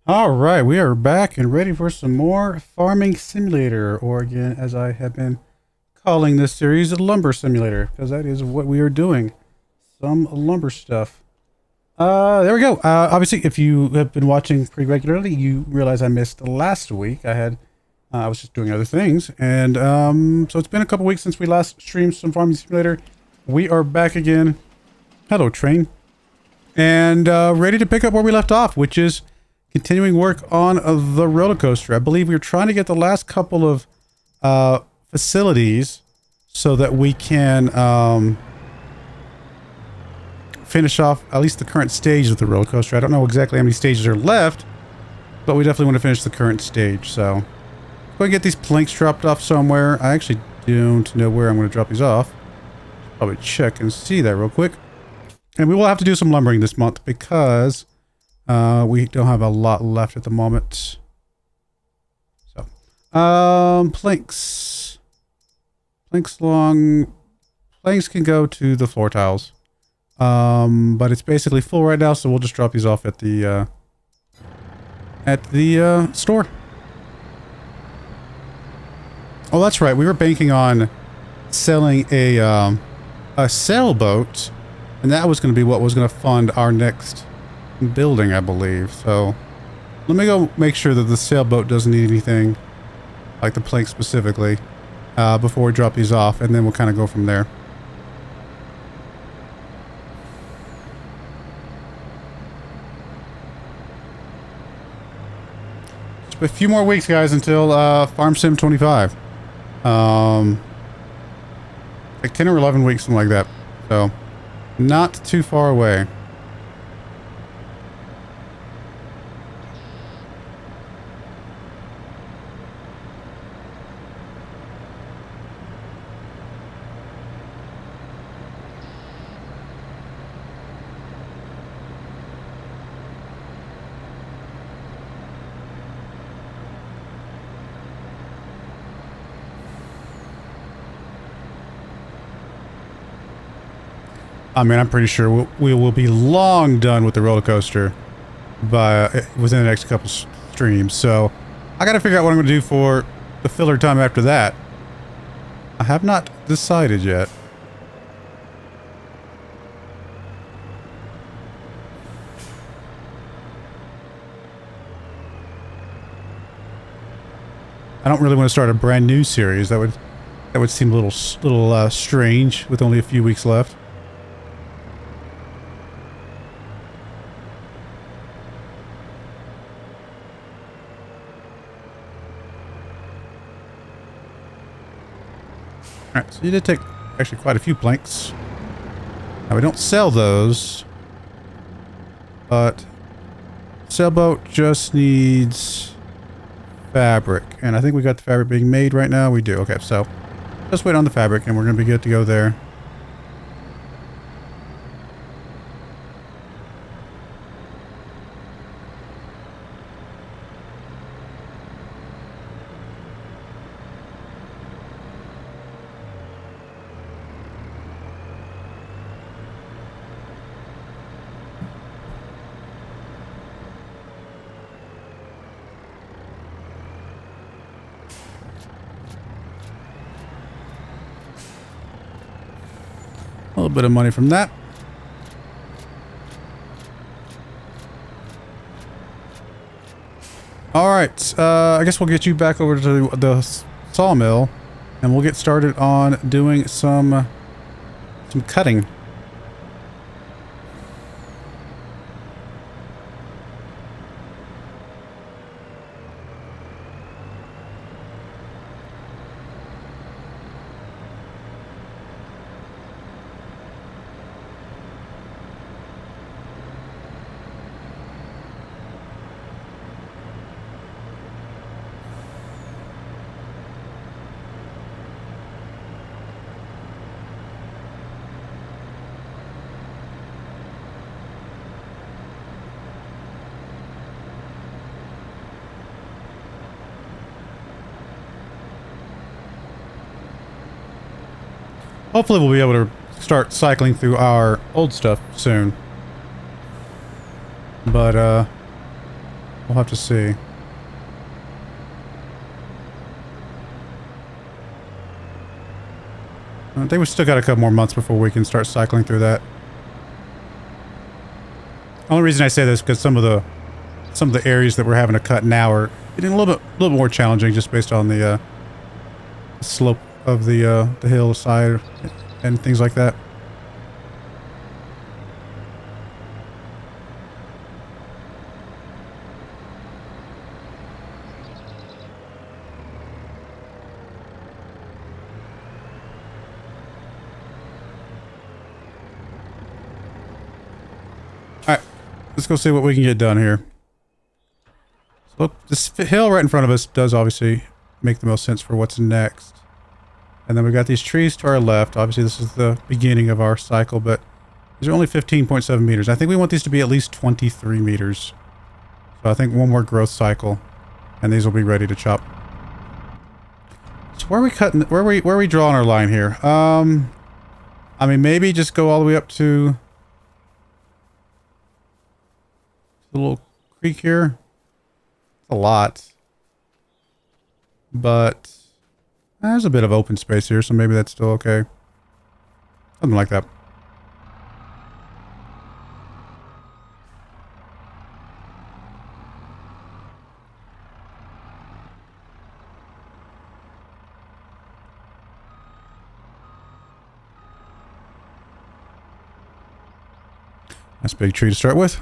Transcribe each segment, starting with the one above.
All right, we are back and ready for some more Farming Simulator, or again, as I have been calling this series, a Lumber Simulator, because that is what we are doing. Some lumber stuff. There we go. Obviously, if you have been watching pretty regularly, you realize I missed last week. I was just doing other things, and so it's been a couple weeks since we last streamed some Farming Simulator. We are back again. Hello, train. And ready to pick up where we left off, which is continuing work on the roller coaster. I believe we were trying to get the last couple of facilities so that we can finish off at least the current stage of the roller coaster. I don't know exactly how many stages are left, but we definitely want to finish the current stage. So go and get these planks dropped off somewhere. I actually don't know where I'm going to drop these off. Probably check and see that real quick. And we will have to do some lumbering this month because we don't have a lot left at the moment. So, planks. Planks can go to the floor tiles. But it's basically full right now, so we'll just drop these off at the store. Oh, that's right. We were banking on selling a sailboat, and that was going to be what was going to fund our next building, I believe. So let me go make sure that the sailboat doesn't need anything, like the plank specifically, before we drop these off, and then we'll kind of go from there. Just a few more weeks, guys, until Farm Sim 25. Like 10 or 11 weeks, something like that. So not too far away. I mean, I'm pretty sure we will be long done with the roller coaster within the next couple streams. So I got to figure out what I'm going to do for the filler time after that. I have not decided yet. I don't really want to start a brand new series. That would seem a little strange with only a few weeks left. Alright, so you did take actually quite a few planks. Now we don't sell those, but sailboat just needs fabric, and I think we got the fabric being made right now. We do. Okay, so just wait on the fabric and we're going to be good to go there. A little bit of money from that. Alright, I guess we'll get you back over to the sawmill and we'll get started on doing some cutting. Hopefully we'll be able to start cycling through our old stuff soon. But We'll have to see. I think we still got a couple more months before we can start cycling through that. Only reason I say this is because some of the areas that we're having to cut now are getting a little bit more challenging, just based on the slope of the hillside and things like that. Alright, let's go see what we can get done here. So look, this hill right in front of us does obviously make the most sense for what's next. And then we've got these trees to our left. Obviously this is the beginning of our cycle, but these are only 15.7 meters. I think we want these to be at least 23 meters. So I think one more growth cycle and these will be ready to chop. So where are we cutting, where are we drawing our line here? I mean, maybe just go all the way up to the little creek here. It's a lot. But there's a bit of open space here, so maybe that's still okay. Something like that. Nice big tree to start with.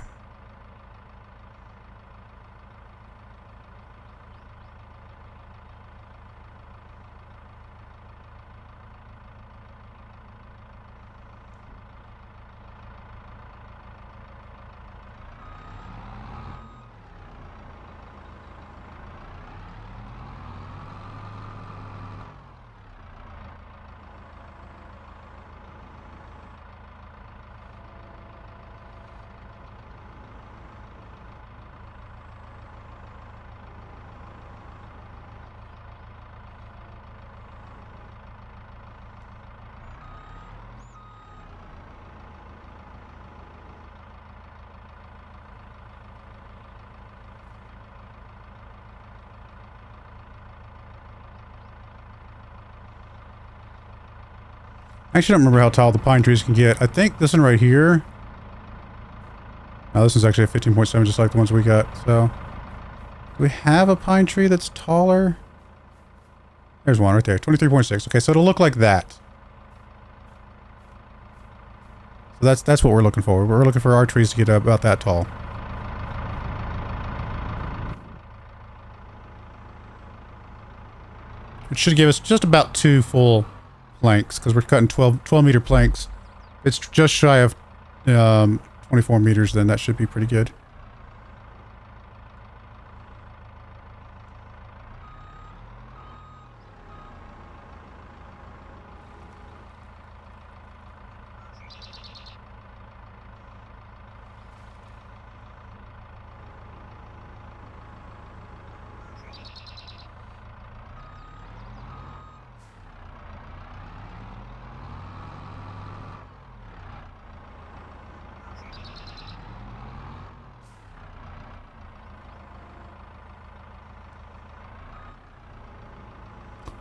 I actually don't remember how tall the pine trees can get. I think this one right here. Oh, this is actually a 15.7, just like the ones we got. So, do we have a pine tree that's taller? There's one right there, 23.6. Okay, so it'll look like that. So that's what we're looking for. We're looking for our trees to get about that tall. It should give us just about 2 full planks, because we're cutting 12 meter planks. It's just shy of 24 meters, then that should be pretty good.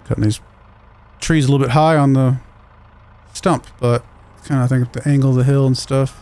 Cutting these trees a little bit high on the stump, but kind of, I think, the angle of the hill and stuff.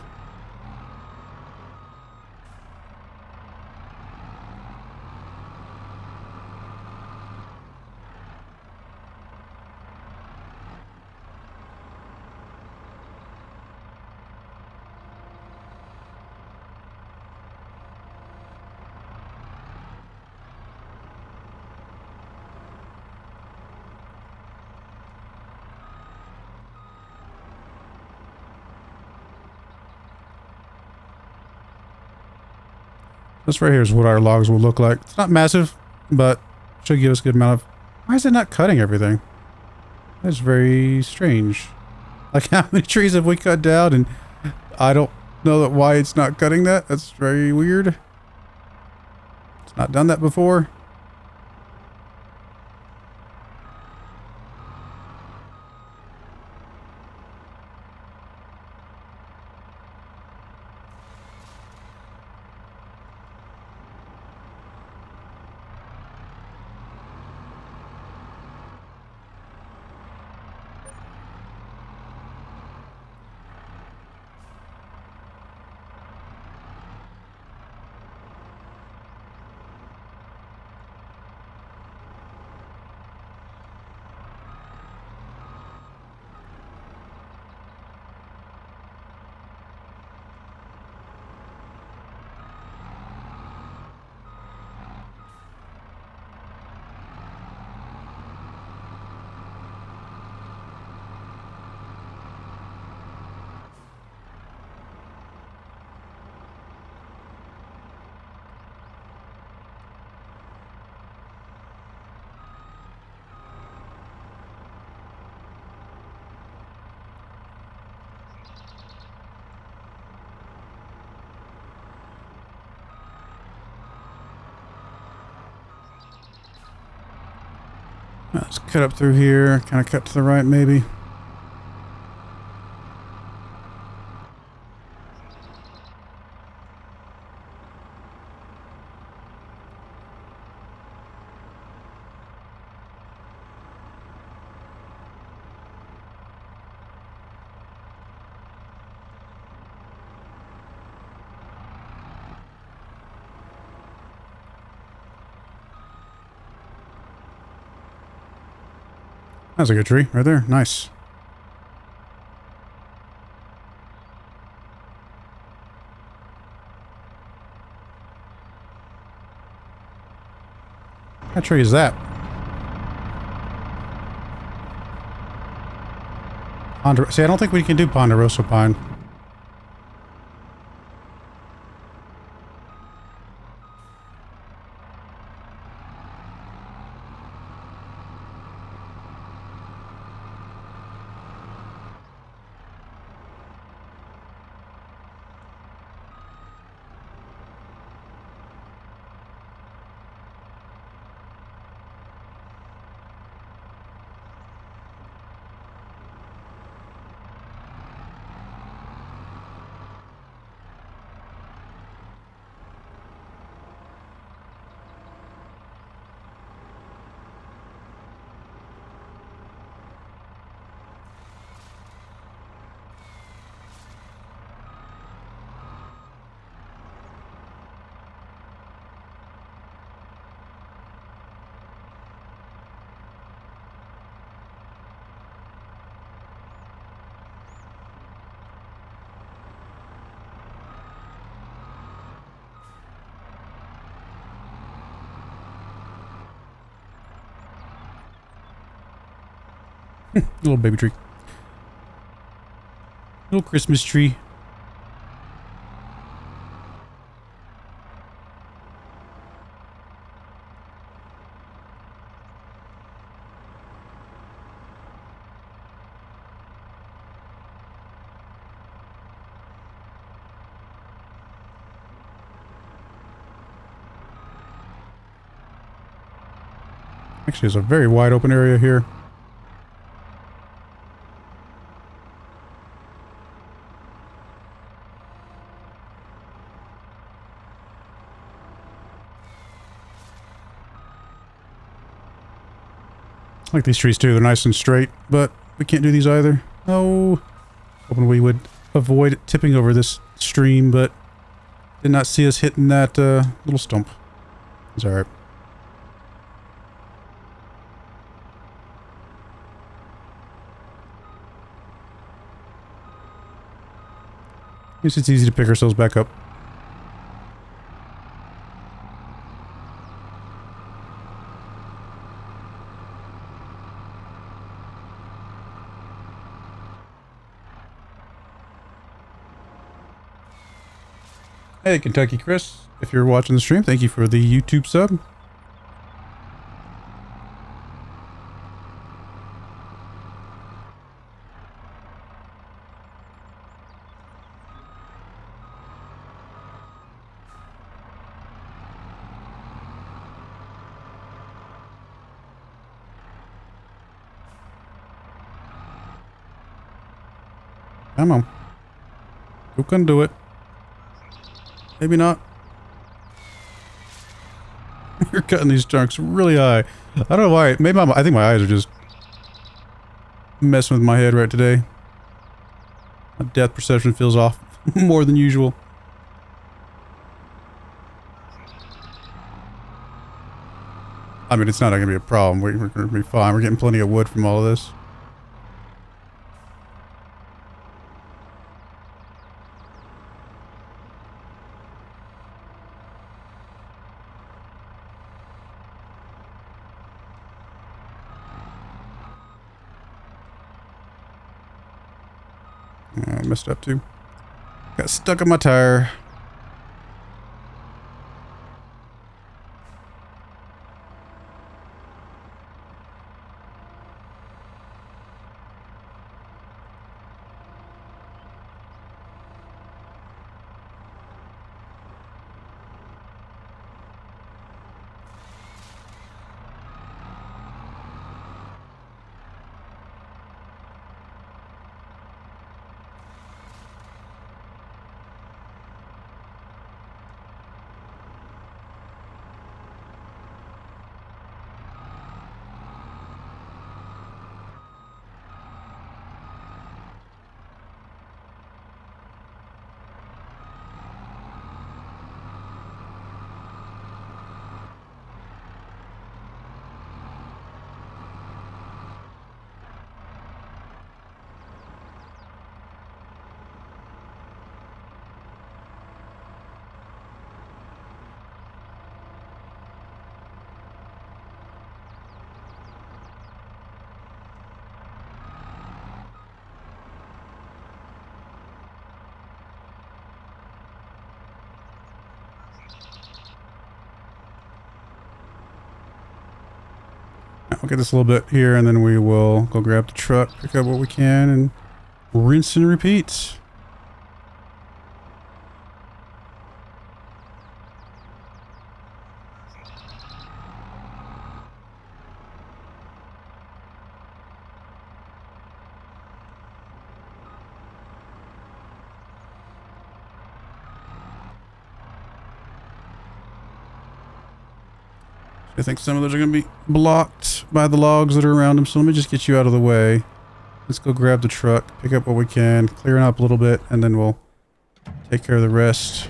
This right here is what our logs will look like. It's not massive, but should give us a good amount of... Why is it not cutting everything? That's very strange. Like, how many trees have we cut down, and I don't know why it's not cutting that. That's very weird. It's not done that before. Let's cut up through here, kind of cut to the right maybe. That's a good tree right there. Nice. What tree is that? See, I don't think we can do Ponderosa pine. Little baby tree. Little Christmas tree. Actually, there's a very wide open area here. I like these trees too, they're nice and straight, but we can't do these either. Oh, hoping we would avoid tipping over this stream, but did not see us hitting that little stump. It's alright. At least it's easy to pick ourselves back up. Hey, Kentucky Chris, if you're watching the stream, thank you for the YouTube sub. Come on. You can do it. Maybe not. You're cutting these chunks really high. I don't know why. Maybe I think my eyes are just messing with my head right today. My depth perception feels off more than usual. I mean, it's not going to be a problem. We're going to be fine. We're getting plenty of wood from all of this. I messed up too. Got stuck on my tire. we'll get this a little bit here, and then we will go grab the truck, pick up what we can, and rinse and repeat. I think some of those are going to be blocked by the logs that are around them, so let me just get you out of the way. Let's go grab the truck, pick up what we can, clear it up a little bit, and then we'll take care of the rest.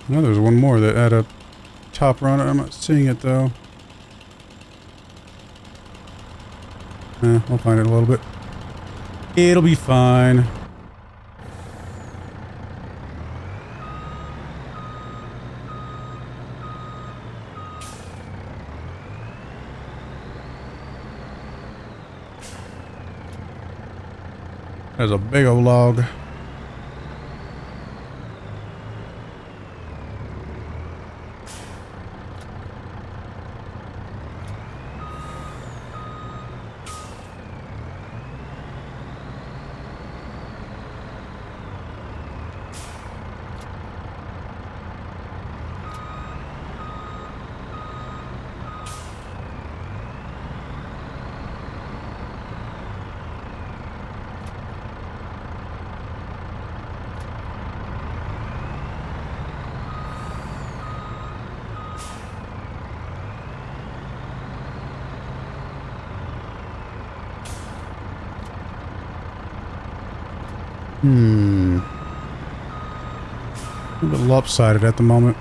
No, there's one more that had a top runner. I'm not seeing it though. We'll find it in a little bit. It'll be fine. There's a big old log. A little bit lopsided at the moment.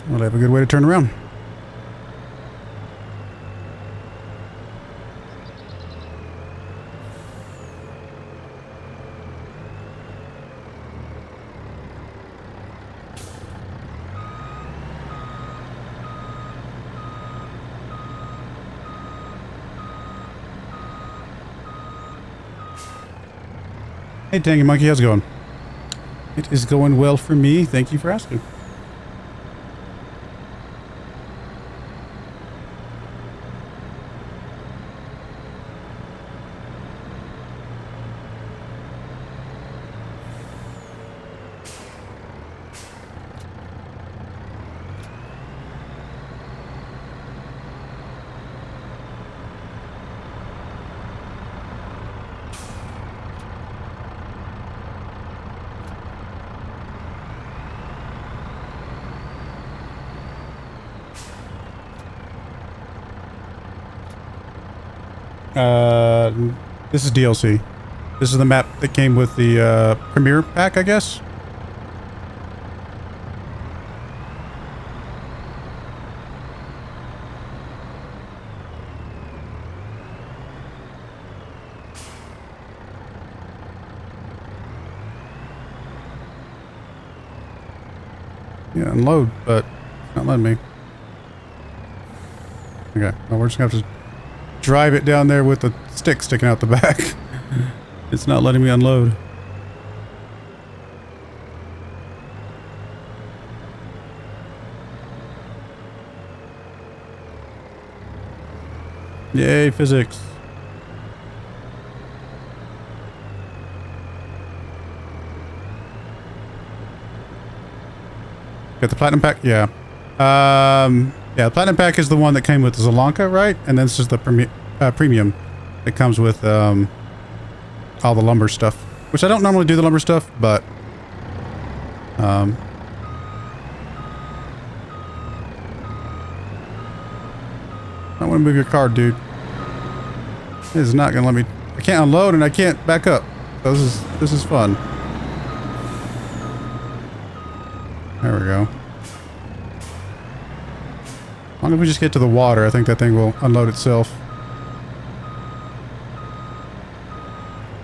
We'll have a good way to turn around. Hey Tangy Monkey, how's it going? It is going well for me. Thank you for asking. This is DLC. This is the map that came with the premiere pack, I guess. Yeah, unload, but it's not letting me. Okay, well, we're just gonna have to drive it down there with the stick sticking out the back. It's not letting me unload. Yay, physics. Got the platinum pack? Yeah. Yeah, the platinum pack is the one that came with Zelanka, right? And then this is the premium that comes with all the lumber stuff. Which I don't normally do the lumber stuff, but I want to move your car, dude. It is not gonna let me. I can't unload and I can't back up. So this is fun. There we go. As long as we just get to the water, I think that thing will unload itself.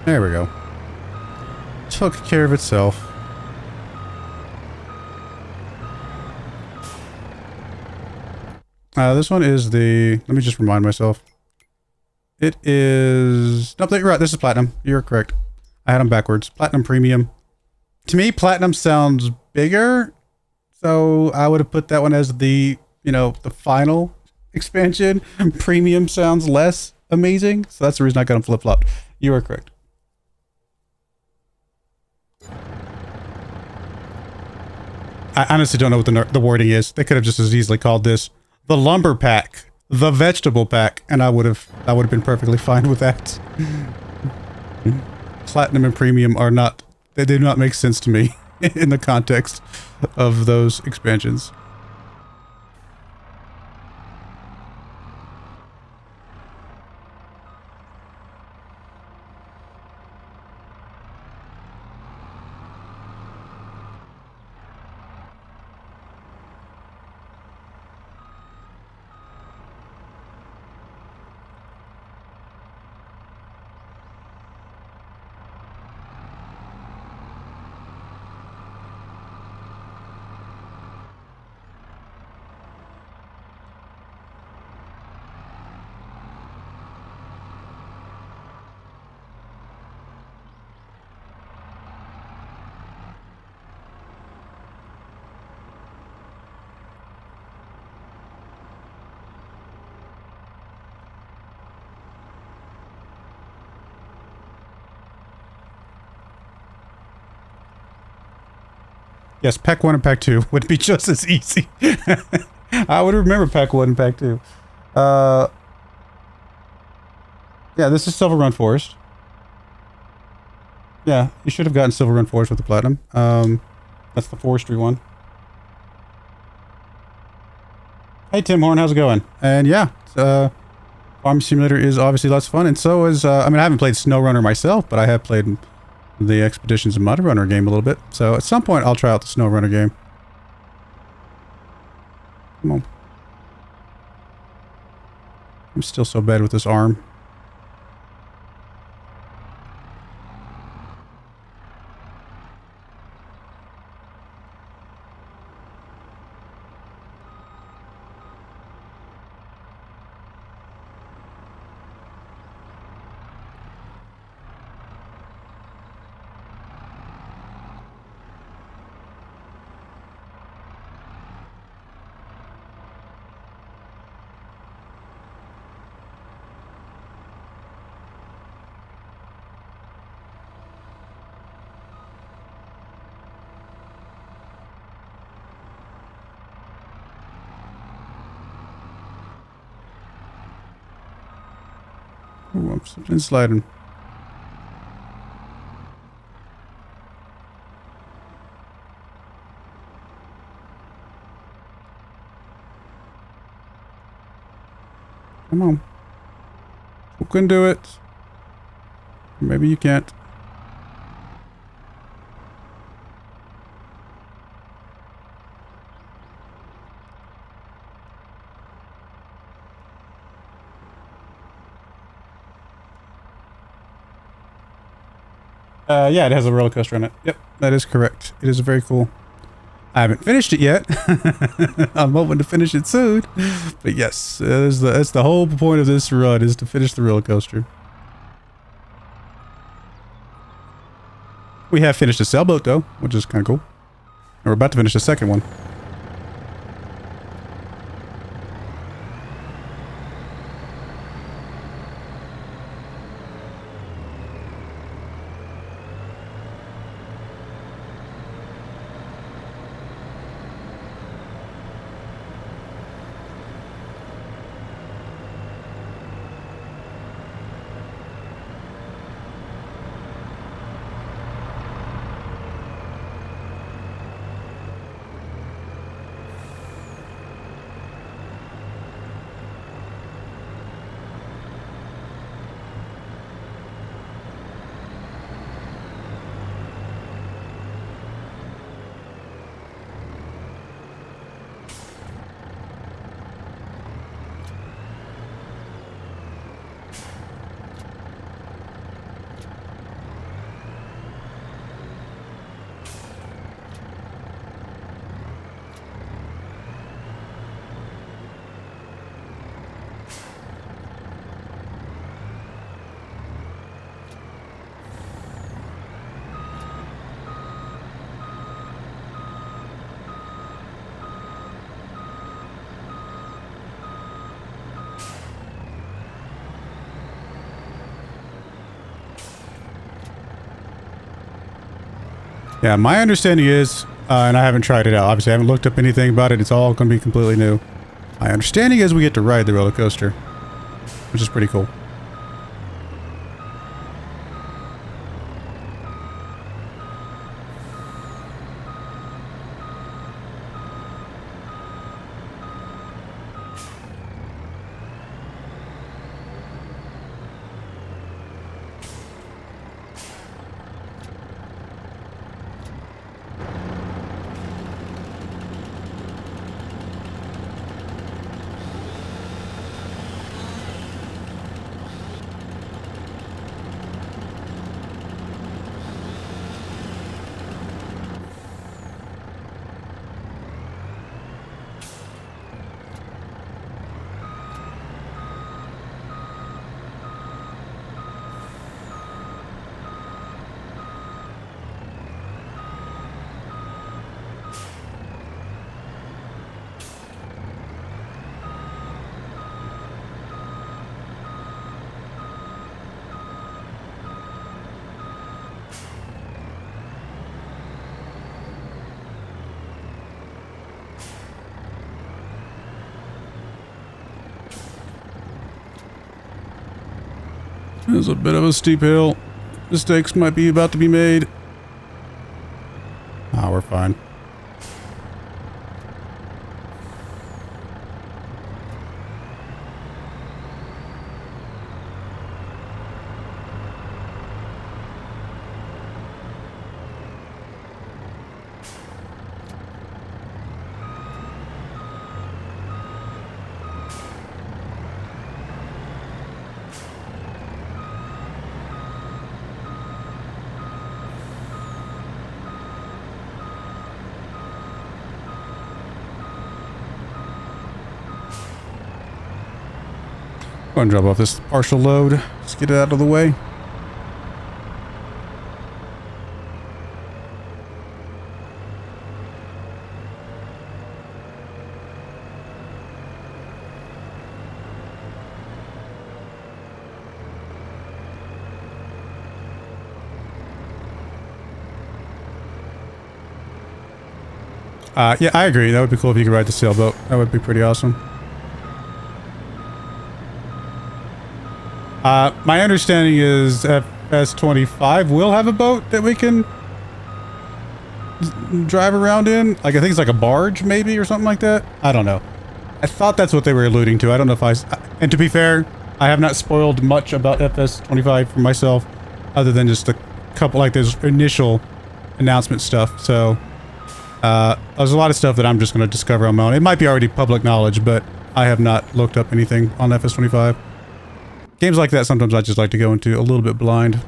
There we go. Took care of itself. This one is the... Let me just remind myself. It is... Nope, you're right. This is Platinum. You're correct. I had them backwards. Platinum Premium. To me, Platinum sounds bigger. So I would have put that one as the, you know, the final expansion. Premium sounds less amazing. So that's the reason I got them flip-flopped. You are correct. I honestly don't know what the wording is. They could have just as easily called this the lumber pack, the vegetable pack, and I would have been perfectly fine with that. Platinum and premium are not, they do not make sense to me in the context of those expansions. Yes, pack 1 and pack 2 would be just as easy. I would remember pack 1 and pack 2. Yeah, this is Silverrun Forest. Yeah, you should have gotten Silverrun Forest with the platinum. That's the forestry one. Hey Tim Horn, how's it going? And yeah, Farm Simulator is obviously lots of fun, and so is, I mean, I haven't played SnowRunner myself, but I have played the Expeditions and Mud Runner game a little bit. So at some point I'll try out the SnowRunner game. Come on. I'm still so bad with this arm. Ooh, I'm slipping and sliding. Come on. Who can do it? Maybe you can't. Yeah, it has a roller coaster on it. Yep, that is correct. It is very cool. I haven't finished it yet. I'm hoping to finish it soon. But yes, that's the whole point of this run, is to finish the roller coaster. We have finished a sailboat though, which is kind of cool. And we're about to finish the second one. Yeah, my understanding is, and I haven't tried it out, obviously I haven't looked up anything about it, it's all going to be completely new. My understanding is we get to ride the roller coaster, which is pretty cool. There's a bit of a steep hill. Mistakes might be about to be made. Ah, we're fine. Go ahead and drop off this partial load. Let's get it out of the way. Yeah, I agree. That would be cool if you could ride the sailboat. That would be pretty awesome. My understanding is FS22 will have a boat that we can drive around in. Like, I think it's like a barge, maybe, or something like that. I don't know. I thought that's what they were alluding to. I don't know if and to be fair, I have not spoiled much about FS22 for myself, other than just a couple, like, this initial announcement stuff. So, there's a lot of stuff that I'm just going to discover on my own. It might be already public knowledge, but I have not looked up anything on FS22. Games like that, sometimes I just like to go into a little bit blind.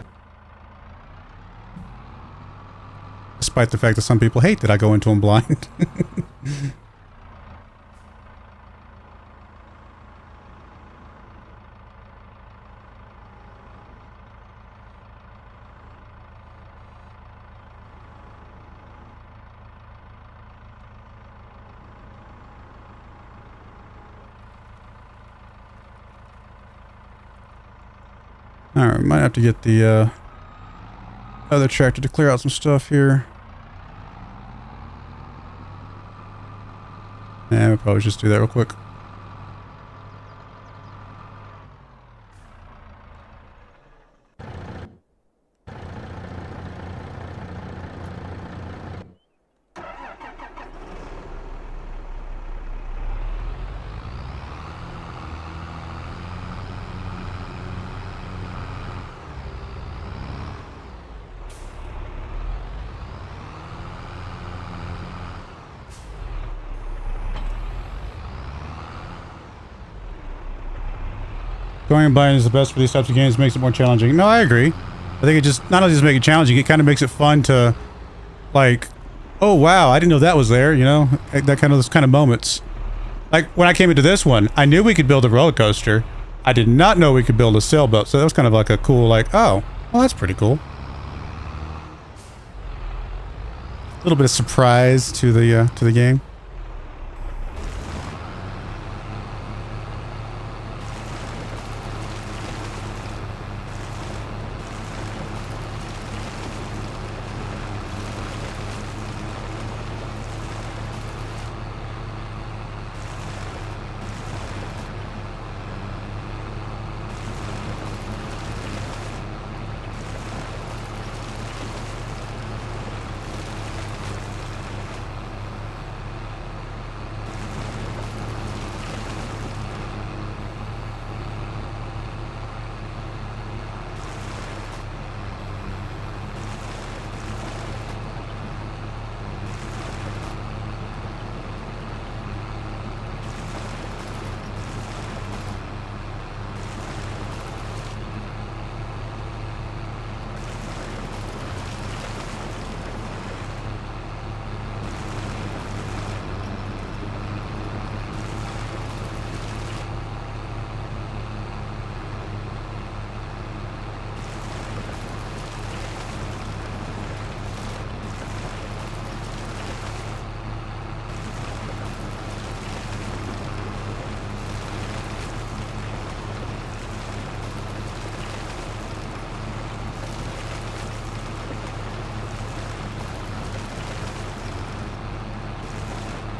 Despite the fact that some people hate that I go into them blind. Alright, might have to get the other tractor to clear out some stuff here. Yeah, we'll probably just do that real quick. Going blind is the best for these types of games, makes it more challenging. No, I agree. I think it just, not only does it make it challenging, it kind of makes it fun to, like, oh wow, I didn't know that was there, you know? That kind of, those kind of moments. Like, when I came into this one, I knew we could build a roller coaster. I did not know we could build a sailboat, so that was kind of like a cool, like, oh, well, that's pretty cool. A little bit of surprise to the game.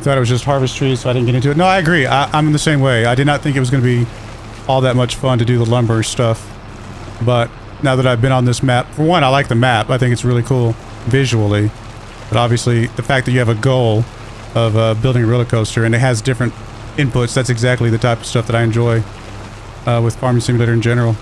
Thought it was just harvest trees, so I didn't get into it. No, I agree. I'm in the same way. I did not think it was going to be all that much fun to do the lumber stuff. But now that I've been on this map, for one, I like the map. I think it's really cool visually. But obviously, the fact that you have a goal of building a roller coaster and it has different inputs, that's exactly the type of stuff that I enjoy with Farming Simulator in general.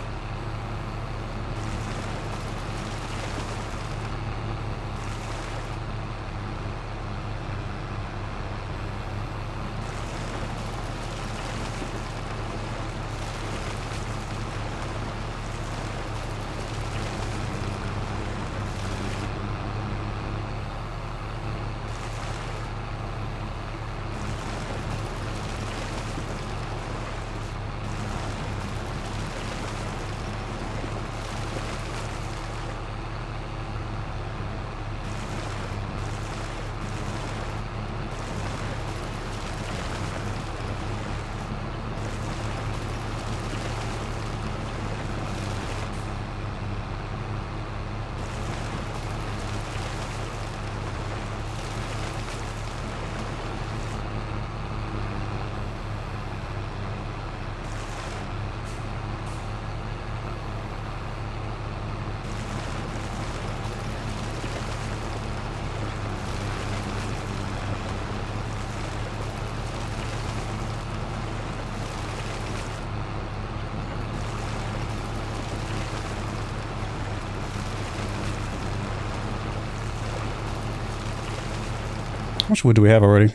How much wood do we have already?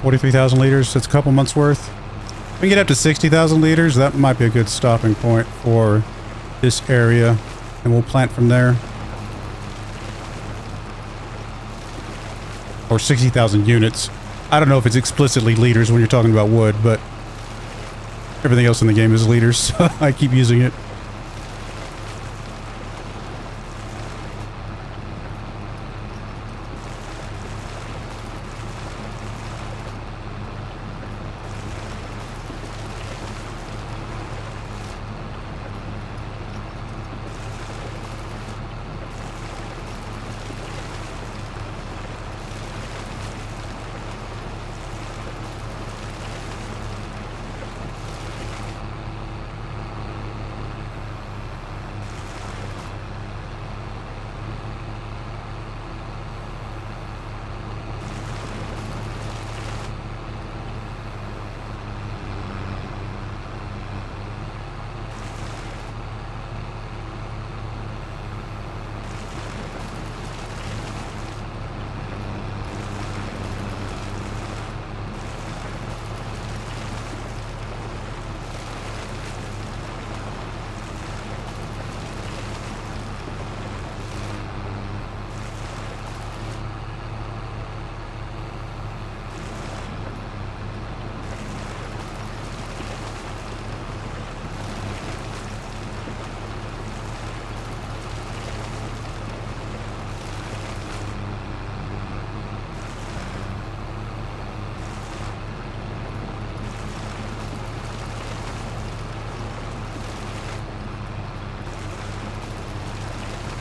43,000 liters. That's a couple months worth. If we get up to 60,000 liters, that might be a good stopping point for this area, and we'll plant from there. or 60,000 units. I don't know if it's explicitly liters when you're talking about wood, but everything else in the game is liters, so I keep using it.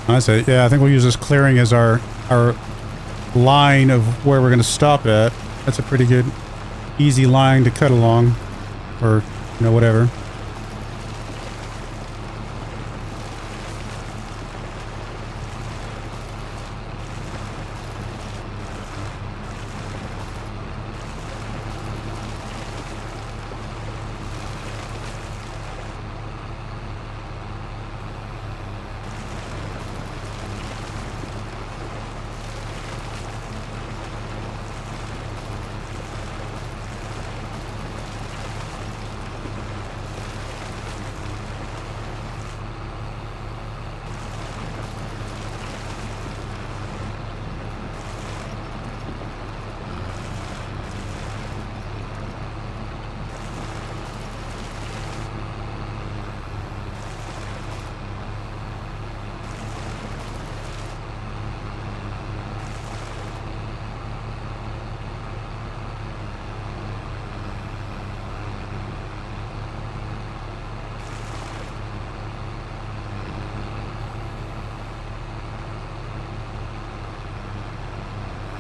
I say, yeah, I think we'll use this clearing as our line of where we're going to stop at. That's a pretty good, easy line to cut along, or, you know, whatever.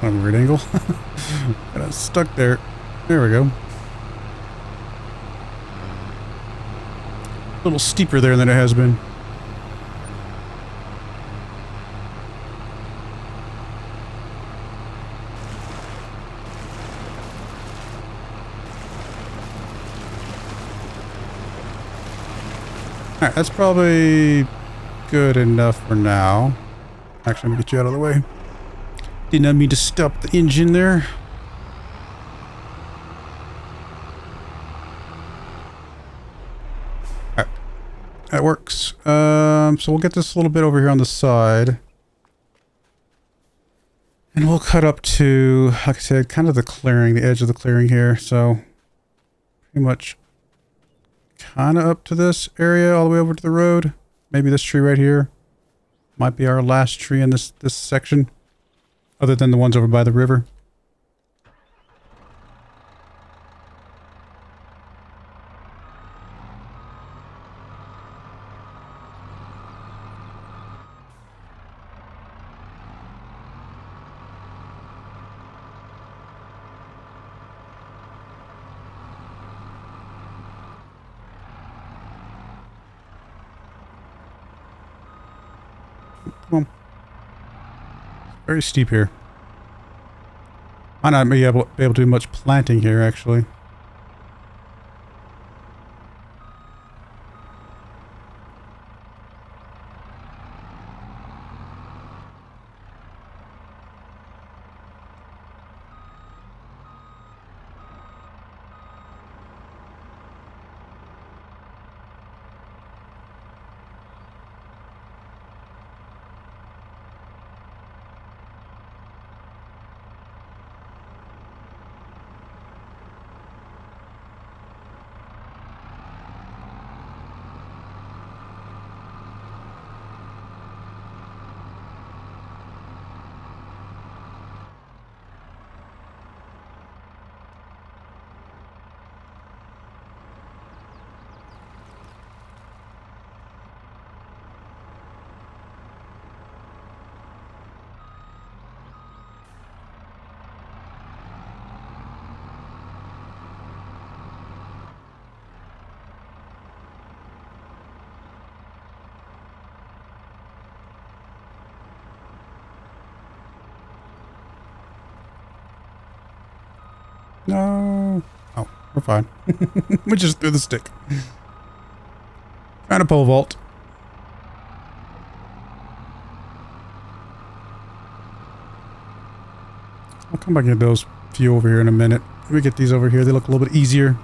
A weird angle. Got stuck there. There we go. A little steeper there than it has been. Alright, that's probably good enough for now. Actually, let me get you out of the way. Did not mean to stop the engine there. Alright. That works. So we'll get this a little bit over here on the side. And we'll cut up to, like I said, kind of the clearing, the edge of the clearing here. So pretty much kind of up to this area all the way over to the road. Maybe this tree right here might be our last tree in this section. Other than the ones over by the river. Come on. Very steep here. Might not be able to do much planting here, actually. No. Oh, we're fine. We just threw the stick. Trying to pole vault. I'll come back and get those few over here in a minute. Let me get these over here. They look a little bit easier.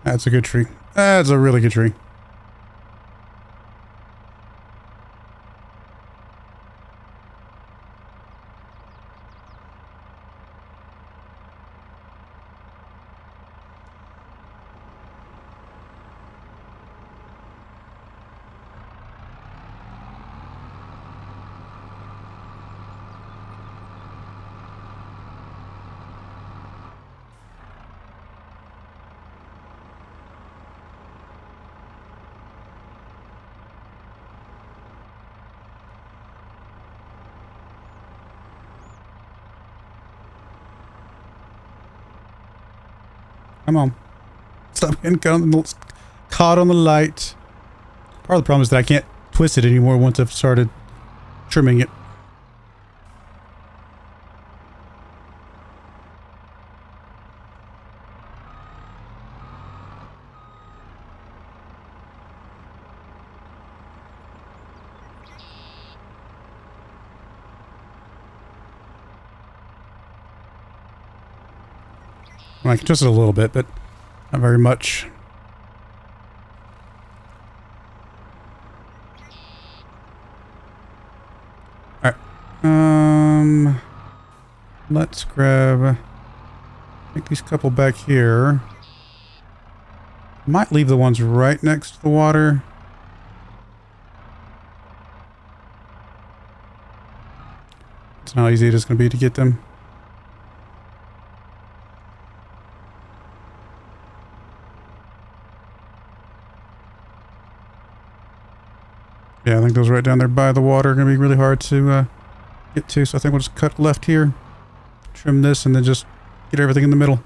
That's a good tree. That's a really good tree. Come on. Stop getting caught on the light. Part of the problem is that I can't twist it anymore once I've started trimming it. I can twist it a little bit, but not very much. Alright. Let's grab, take these couple back here. Might leave the ones right next to the water. It's not how easy it is going to be to get them. Yeah, I think those right down there by the water are going to be really hard to get to, so I think we'll just cut left here, trim this, and then just get everything in the middle.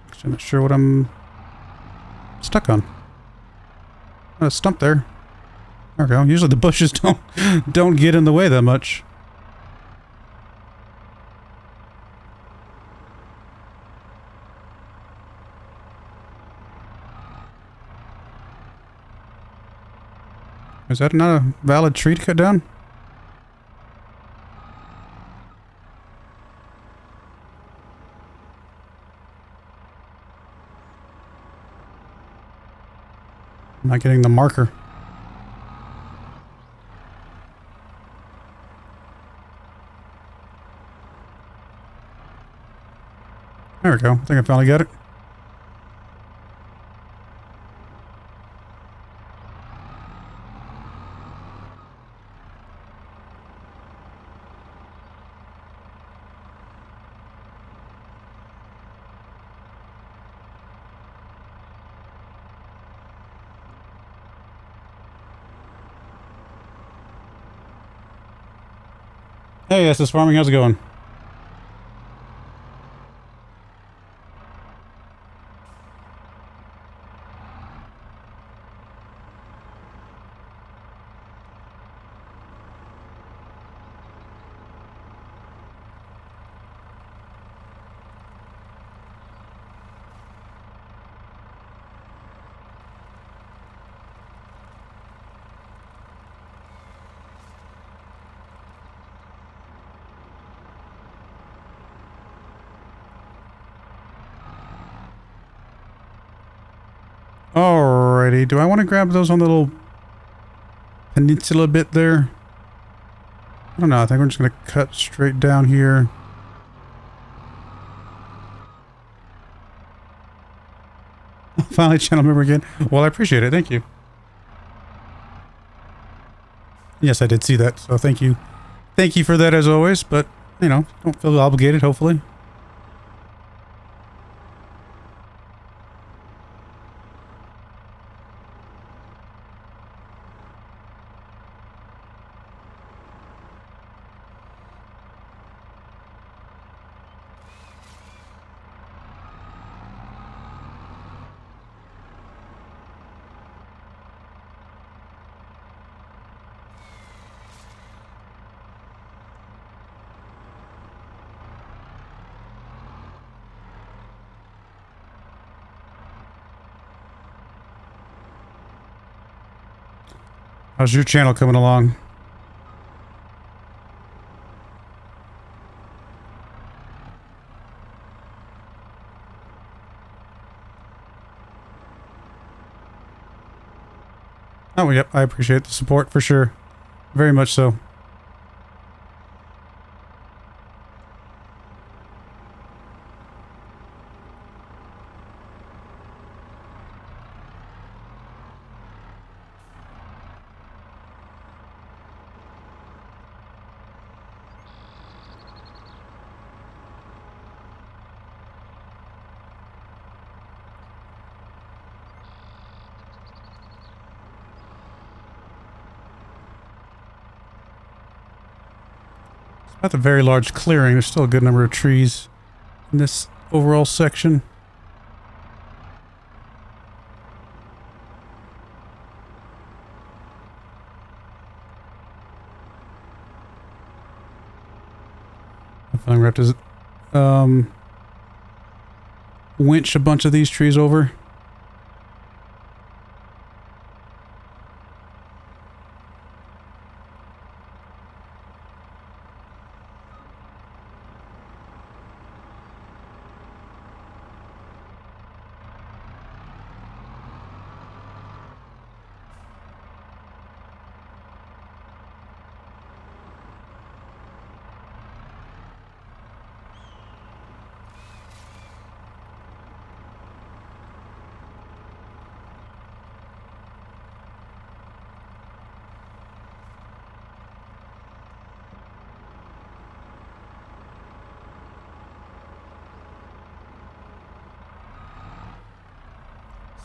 Actually, I'm not sure what I'm stuck on. A stump there. There we go. Usually the bushes don't get in the way that much. Is that not a valid tree to cut down? I'm not getting the marker. There we go. I think I finally got it. Hey, SS Farming, how's it going? Alrighty, do I want to grab those on the little peninsula bit there? I don't know, I think we're just going to cut straight down here. Finally channel member again. Well, I appreciate it, thank you. Yes, I did see that, so thank you. Thank you for that as always, but, you know, don't feel obligated, hopefully. How's your channel coming along? Oh, yep, I appreciate the support for sure. Very much so. Not a very large clearing. There's still a good number of trees in this overall section. I'm gonna have to winch a bunch of these trees over.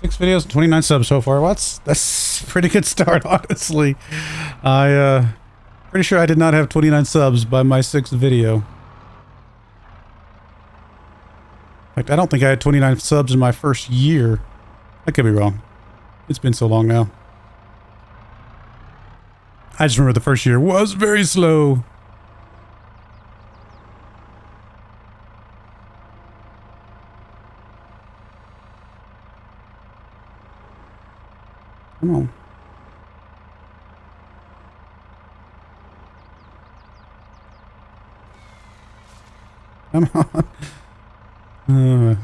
Six videos and 29 subs so far. Well, that's a pretty good start, honestly. Pretty sure I did not have 29 subs by my 6th video. In fact, I don't think I had 29 subs in my first year. I could be wrong. It's been so long now. I just remember the first year was very slow. Come on. Come on.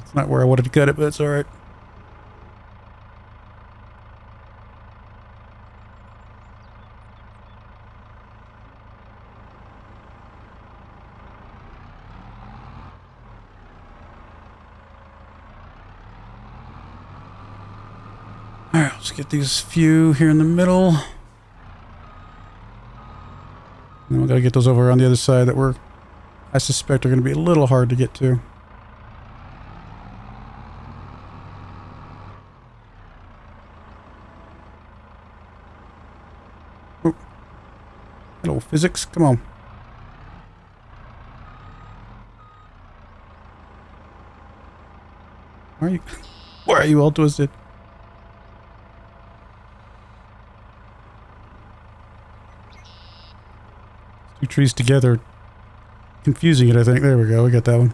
It's not where I wanted to cut it, but it's alright. Alright, let's get these few here in the middle. And then we gotta get those over on the other side that I suspect are gonna be a little hard to get to. Oh. Hello, physics, come on. Why are you all twisted? Two trees together. Confusing it, I think. There we go. We got that one.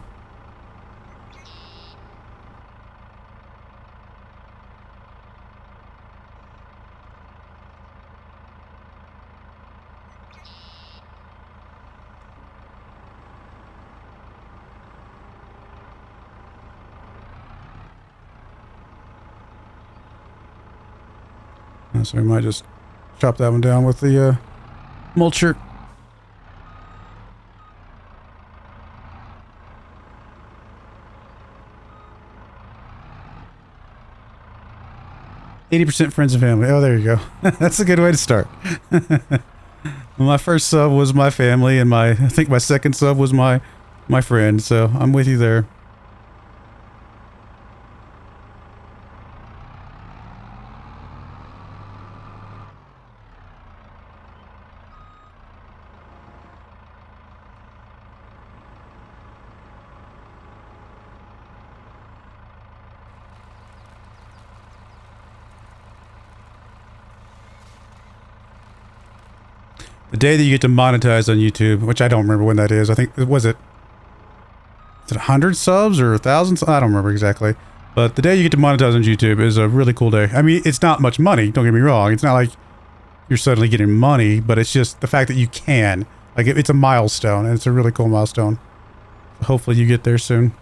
So we might just chop that one down with the mulcher. 80% friends and family. Oh, there you go. That's a good way to start. My first sub was my family, and I think my second sub was my friend. So I'm with you there. The day that you get to monetize on YouTube, which I don't remember when that is. I think, is it 100 subs or 1,000? I don't remember exactly. But the day you get to monetize on YouTube is a really cool day. I mean, it's not much money, don't get me wrong. It's not like you're suddenly getting money, but it's just the fact that you can. Like, it's a milestone, and it's a really cool milestone. Hopefully you get there soon.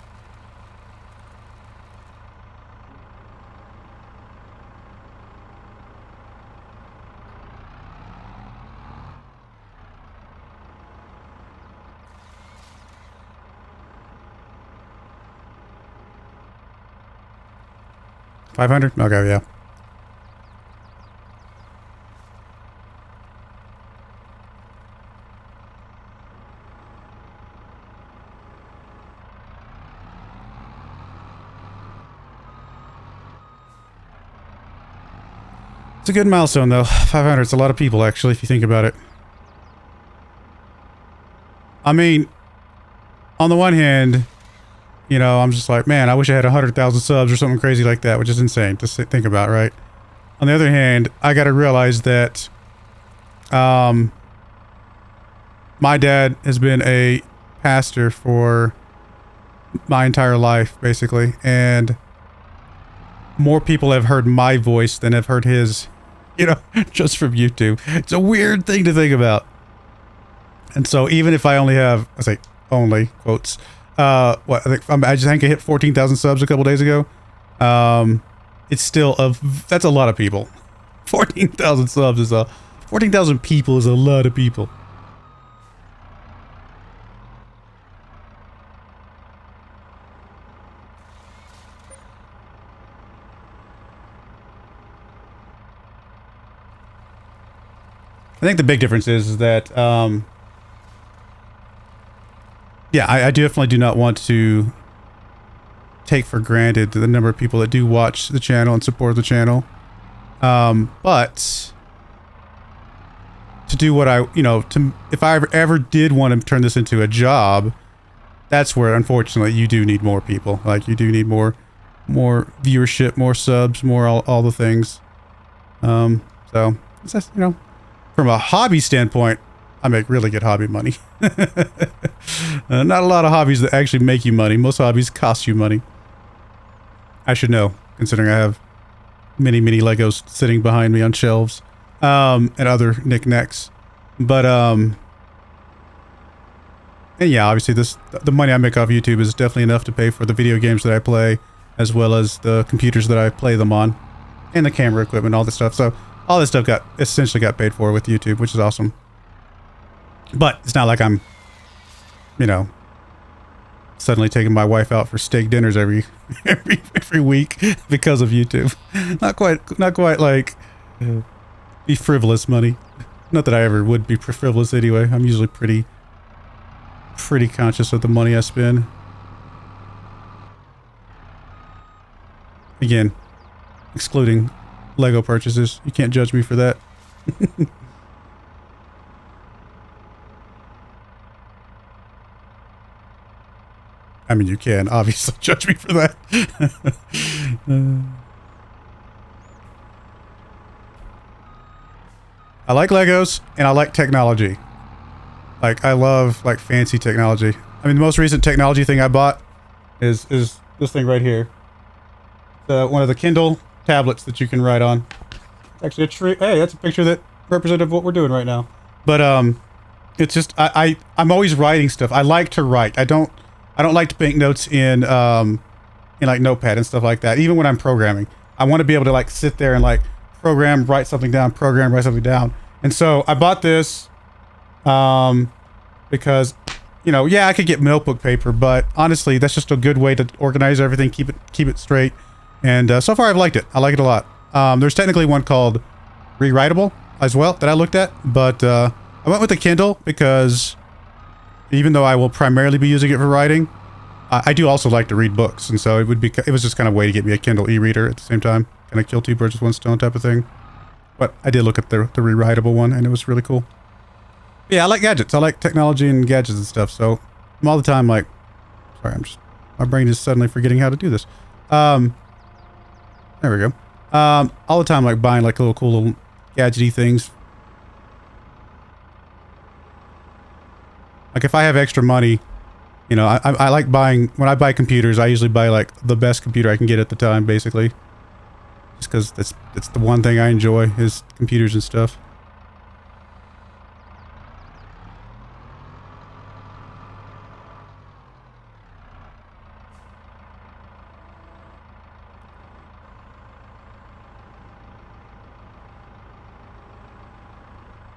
$500? Okay, yeah. It's a good milestone, though. 500 is a lot of people, actually, if you think about it. I mean, on the one hand, you know, I'm just like, man, I wish I had 100,000 subs or something crazy like that, which is insane to think about, right? On the other hand, I got to realize that my dad has been a pastor for my entire life, basically, and more people have heard my voice than have heard his, you know, just from YouTube. It's a weird thing to think about. And so even if I only have, I say only, quotes, what, I think I hit 14,000 subs a couple days ago. It's still that's a lot of people. 14,000 subs is 14,000 people is a lot of people. I think the big difference is that, yeah, I definitely do not want to take for granted the number of people that do watch the channel and support the channel. But to do what if I ever did want to turn this into a job, that's where, unfortunately, you do need more people. Like, you do need more viewership, more subs, more all the things. So, it's just, you know, from a hobby standpoint, I make really good hobby money. Not a lot of hobbies that actually make you money. Most hobbies cost you money. I should know, considering I have many Legos sitting behind me on shelves, and other knickknacks. But, and yeah, obviously the money I make off YouTube is definitely enough to pay for the video games that I play, as well as the computers that I play them on, and the camera equipment, all this stuff. So all this stuff essentially got paid for with YouTube, which is awesome. But it's not like I'm, you know, suddenly taking my wife out for steak dinners every week because of YouTube. Not quite like be frivolous money. Not that I ever would be frivolous anyway. I'm usually pretty conscious of the money I spend. Again, excluding Lego purchases. You can't judge me for that. I mean, you can obviously judge me for that. I like Legos and I like technology. Like, I love like fancy technology. I mean, the most recent technology thing I bought is this thing right here. One of the Kindle tablets that you can write on. It's actually a tree. Hey, that's a picture that representative of what we're doing right now. But it's just I'm always writing stuff. I like to write. I don't like to make notes in like Notepad and stuff like that. Even when I'm programming, I want to be able to like sit there and like program, write something down, program, write something down. And so I bought this because, you know, yeah, I could get notebook paper, but honestly, that's just a good way to organize everything, keep it straight. And so far, I've liked it. I like it a lot. There's technically one called Rewritable as well that I looked at, but I went with the Kindle because even though I will primarily be using it for writing, I do also like to read books, and so it was just kind of a way to get me a Kindle e-reader at the same time. Kind of kill two birds with one stone type of thing. But I did look at the rewritable one, and it was really cool. But yeah, I like gadgets. I like technology and gadgets and stuff, so I'm all the time like... Sorry, my brain is suddenly forgetting how to do this. There we go. All the time like buying like little cool little gadgety things. Like if I have extra money, you know, I like buying, when I buy computers, I usually buy like the best computer I can get at the time, basically. Just because that's the one thing I enjoy is computers and stuff.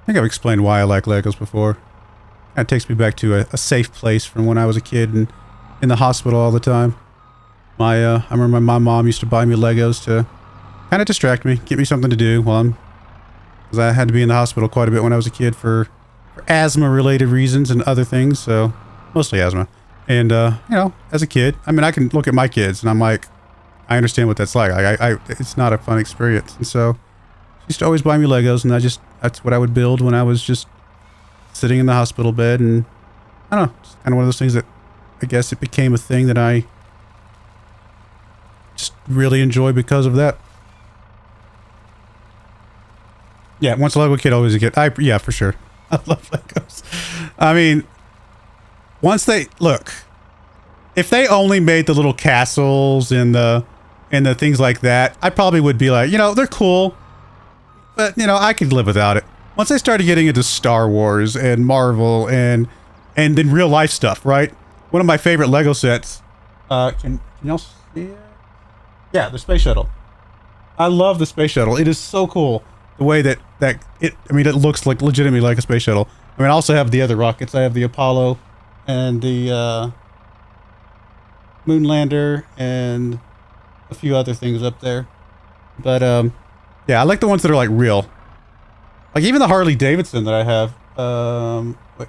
I think I've explained why I like Legos before. That takes me back to a safe place from when I was a kid and in the hospital all the time. I remember my mom used to buy me Legos to kind of distract me, get me something to do while because I had to be in the hospital quite a bit when I was a kid for asthma-related reasons and other things, so mostly asthma. And, you know, as a kid, I mean, I can look at my kids and I'm like, I understand what that's like. It's not a fun experience. And so, she used to always buy me Legos, and that's what I would build when I was just sitting in the hospital bed, and I don't know, it's kind of one of those things that I guess it became a thing that I just really enjoy because of that. Yeah, once a Lego kid, always a kid. Yeah, for sure. I love Legos. I mean, once they look, if they only made the little castles and the things like that, I probably would be like, you know, they're cool, but you know, I could live without it. Once I started getting into Star Wars and Marvel and then real life stuff, right? One of my favorite Lego sets. Can y'all see it? Yeah, the space shuttle. I love the space shuttle. It is so cool the way that it. I mean, it looks like legitimately like a space shuttle. I mean, I also have the other rockets. I have the Apollo and the Moonlander and a few other things up there. But yeah, I like the ones that are like real. Like even the Harley Davidson that I have, which,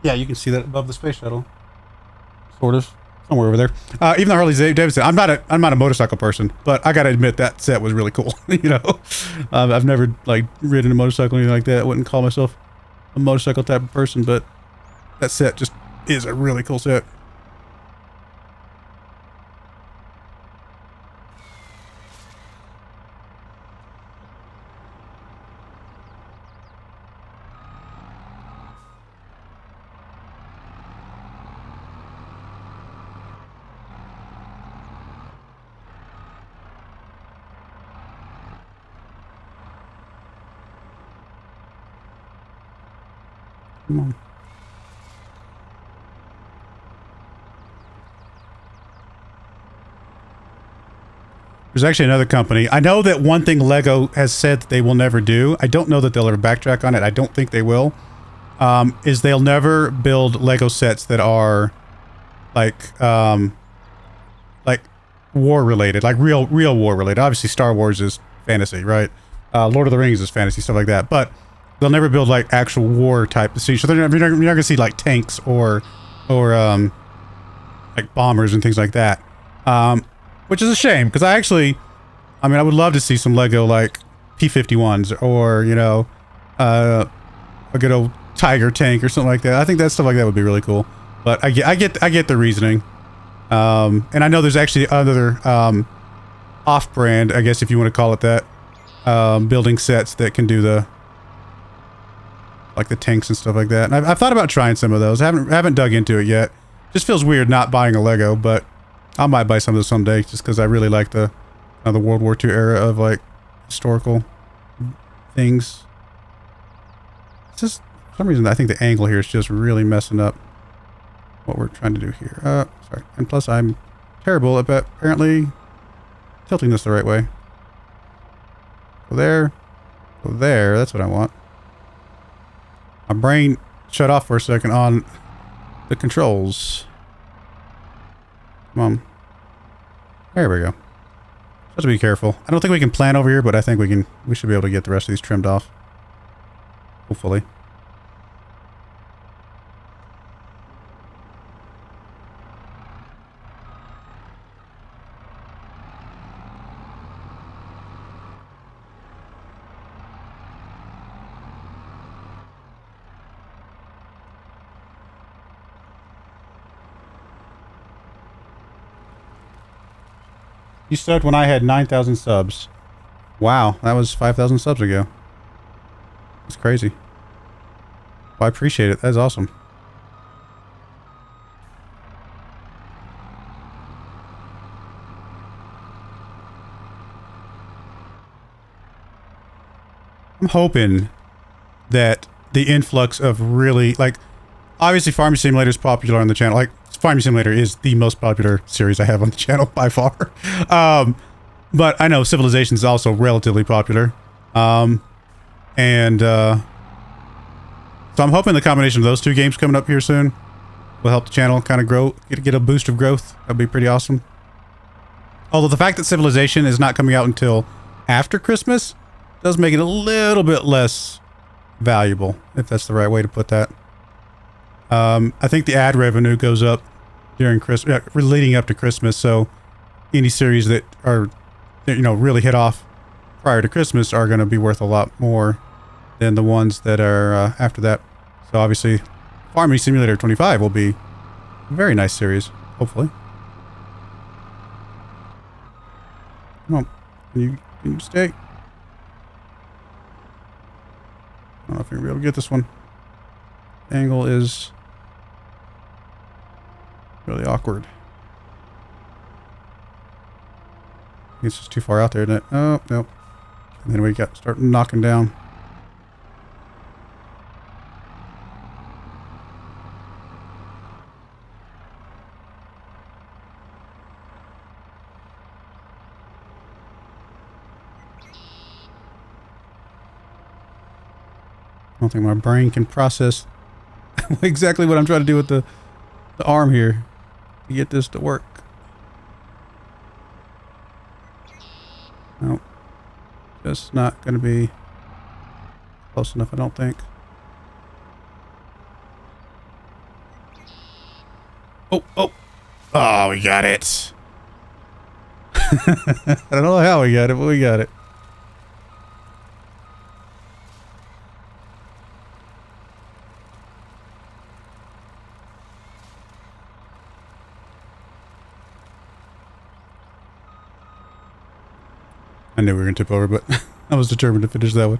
yeah, you can see that above the space shuttle, sort of, somewhere over there. Even the Harley Davidson, I'm not a motorcycle person, but I gotta admit that set was really cool. You know, I've never like ridden a motorcycle or anything like that. I wouldn't call myself a motorcycle type of person, but that set just is a really cool set. Come on. There's actually another company. I know that one thing Lego has said that they will never do, I don't know that they'll ever backtrack on it, I don't think they will, is they'll never build Lego sets that are like war related, like real war related. Obviously Star Wars is fantasy, right? Lord of the Rings is fantasy, stuff like that, but they'll never build like actual war type of siege. So you're not gonna see like tanks or like bombers and things like that. Which is a shame, because I would love to see some Lego like P-51s or, you know, a good old Tiger tank or something like that. I think that stuff like that would be really cool. But I get the reasoning. And I know there's actually other off-brand, I guess if you want to call it that, building sets that can do the tanks and stuff like that. And I've thought about trying some of those. I haven't dug into it yet. Just feels weird not buying a Lego, but I might buy some of those someday just because I really like the World War II era of like historical things. It's just for some reason I think the angle here is just really messing up what we're trying to do here. Sorry. And plus I'm terrible at apparently tilting this the right way. Go there. Go there. That's what I want. My brain shut off for a second on the controls. Come on. There we go. Just be careful. I don't think we can plant over here, but I think we should be able to get the rest of these trimmed off. hopefully. You started when I had 9,000 subs. Wow, that was 5,000 subs ago. That's crazy. Well, I appreciate it. That's awesome. I'm hoping that the influx of really, like, obviously Farming Simulator is popular on the channel. Like, Farming Simulator is the most popular series I have on the channel by far. But I know Civilization is also relatively popular. So I'm hoping the combination of those two games coming up here soon will help the channel kind of grow, get a boost of growth. That'd be pretty awesome. Although the fact that Civilization is not coming out until after Christmas does make it a little bit less valuable, if that's the right way to put that. I think the ad revenue goes up during Christmas, leading up to Christmas, so any series that are, you know, really hit off prior to Christmas are going to be worth a lot more than the ones that are after that. So obviously, Farming Simulator 25 will be a very nice series, hopefully. Come on, can you stay? I don't know if you're going to be able to get this one. Angle is really awkward. It's just too far out there, isn't it? Oh, nope. And then we got start knocking down. I don't think my brain can process exactly what I'm trying to do with the arm here to get this to work. Nope. Just not going to be close enough, I don't think. Oh, oh. Oh, we got it. I don't know how we got it, but we got it. I knew we were going to tip over, but I was determined to finish that one.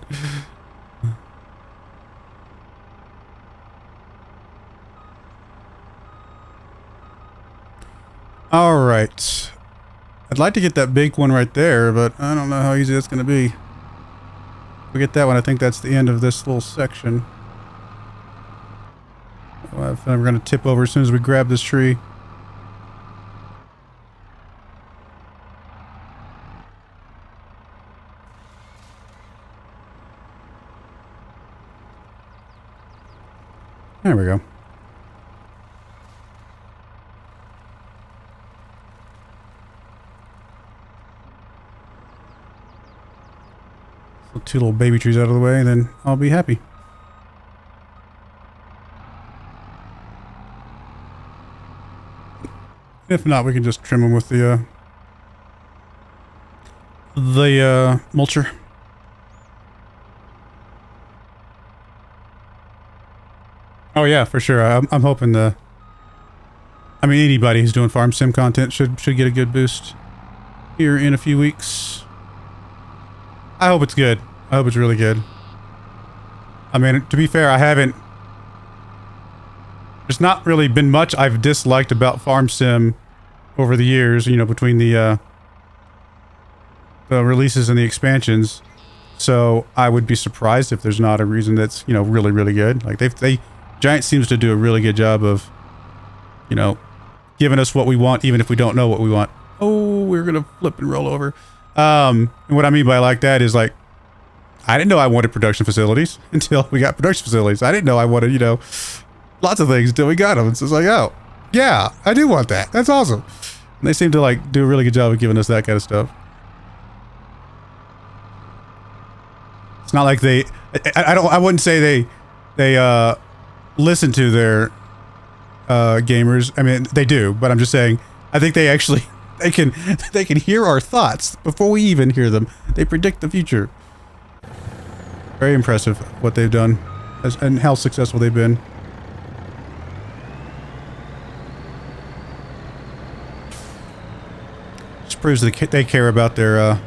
All right. I'd like to get that big one right there, but I don't know how easy that's going to be. If we get that one, I think that's the end of this little section. We're going to tip over as soon as we grab this tree. There we go. So 2 little baby trees out of the way, and then I'll be happy. If not, we can just trim them with the mulcher. Oh yeah, for sure. I'm hoping I mean, anybody who's doing farm sim content should get a good boost here in a few weeks. I hope it's good. I hope it's really good. I mean, to be fair, there's not really been much I've disliked about farm sim over the years, you know, between the releases and the expansions. So I would be surprised if there's not a reason that's, you know, really, really good. Like Giant seems to do a really good job of, you know, giving us what we want, even if we don't know what we want. Oh, we're going to flip and roll over. And what I mean by like that is like, I didn't know I wanted production facilities until we got production facilities. I didn't know I wanted, you know, lots of things until we got them. It's just like, oh, yeah, I do want that. That's awesome. And they seem to like do a really good job of giving us that kind of stuff. It's not like they, I wouldn't say they listen to their gamers. I mean, they do, but I'm just saying, I think they actually, they can hear our thoughts before we even hear them. They predict the future. Very impressive what they've done and how successful they've been. Just proves that they care about their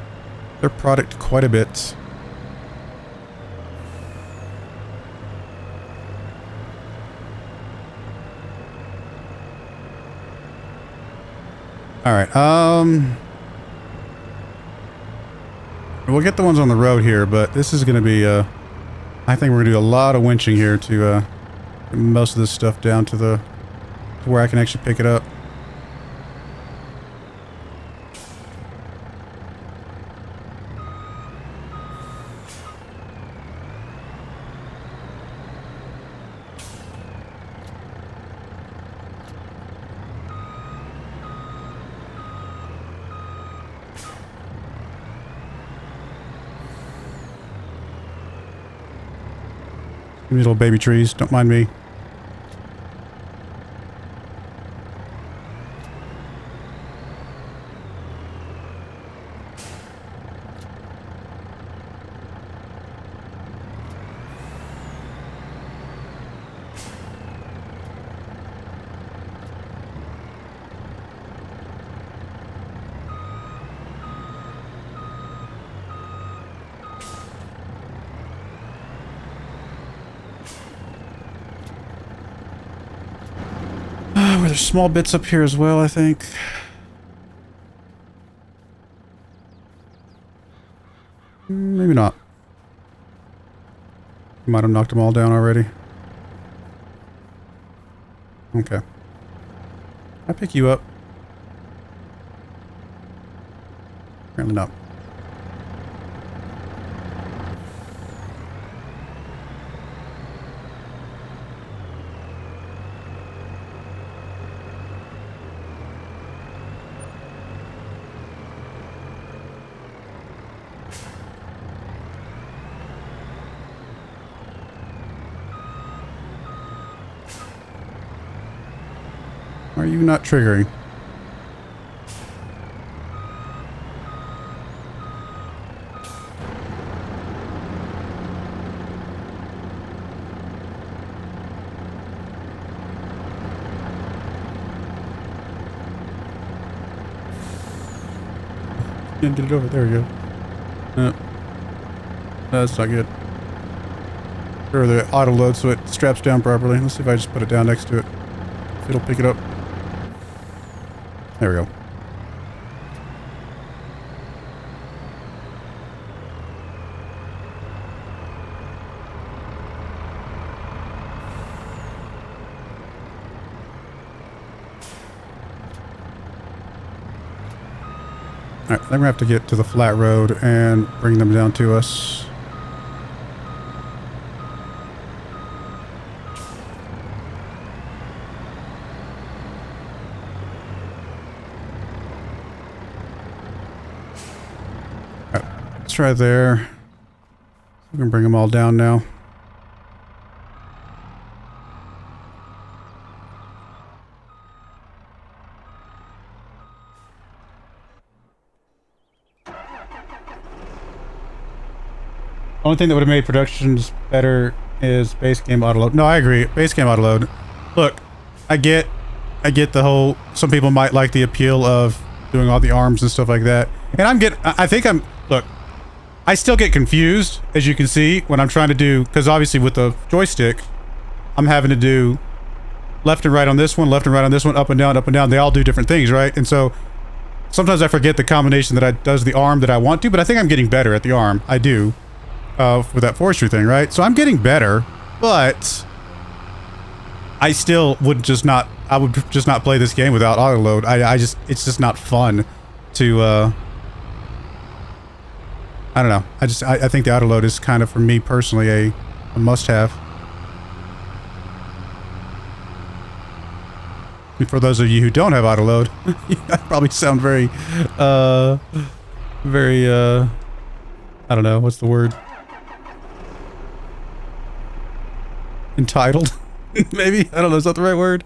product quite a bit. All right, we'll get the ones on the road here, but this is going to be, I think we're going to do a lot of winching here to, get most of this stuff down to where I can actually pick it up. These little baby trees, don't mind me. There's small bits up here as well, I think. Maybe not. Might have knocked them all down already. Okay. I pick you up. Apparently not. Are you not triggering? Can't get it over. There we go. No. That's not good. Or the auto load so it straps down properly. Let's see if I just put it down next to it. If it'll pick it up. There we go. Alright, then we have to get to the flat road and bring them down to us. Try there. We can bring them all down now. Only thing that would have made productions better is base game autoload. No, I agree. Base game autoload. Look, I get the whole. Some people might like the appeal of doing all the arms and stuff like that, and look. I still get confused, as you can see, when I'm trying to do, because obviously with the joystick, I'm having to do left and right on this one, left and right on this one, up and down. They all do different things, right? And so sometimes I forget the combination that does the arm that I want to, but I think I'm getting better at the arm. I do, with that forestry thing, right? So I'm getting better, but I still would just not play this game without autoload. It's just not fun to, I don't know. I think the autoload is kind of, for me personally, a must-have. And for those of you who don't have autoload, I probably sound very, I don't know, what's the word? entitled. Maybe, I don't know, is that the right word?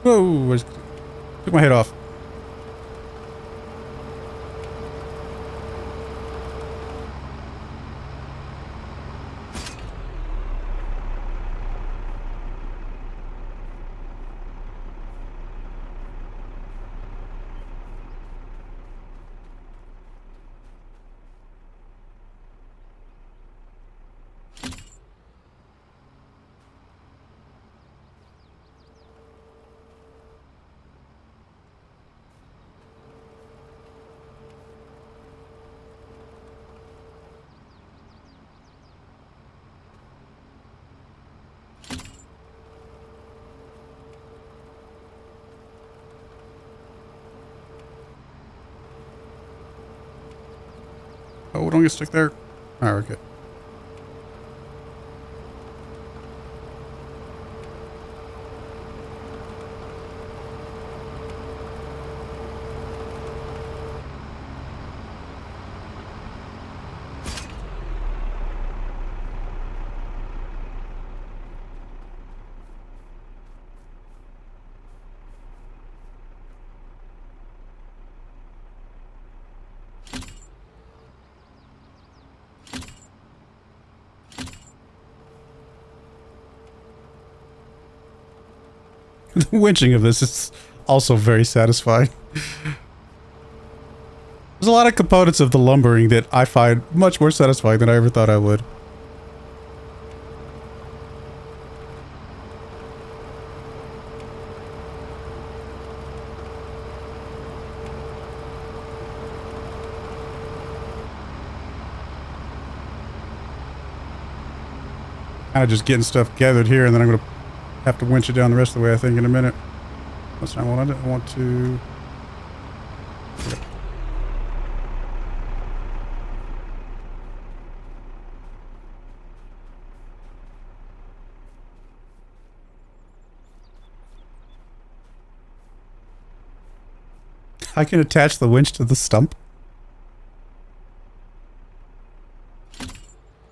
Whoa, I took my head off. Oh, don't get stuck there. All right, okay. The winching of this is also very satisfying. There's a lot of components of the lumbering that I find much more satisfying than I ever thought I would. Kind of just getting stuff gathered here, and then I'm going to have to winch it down the rest of the way, I think, in a minute. That's not what I didn't want to... Okay. I can attach the winch to the stump.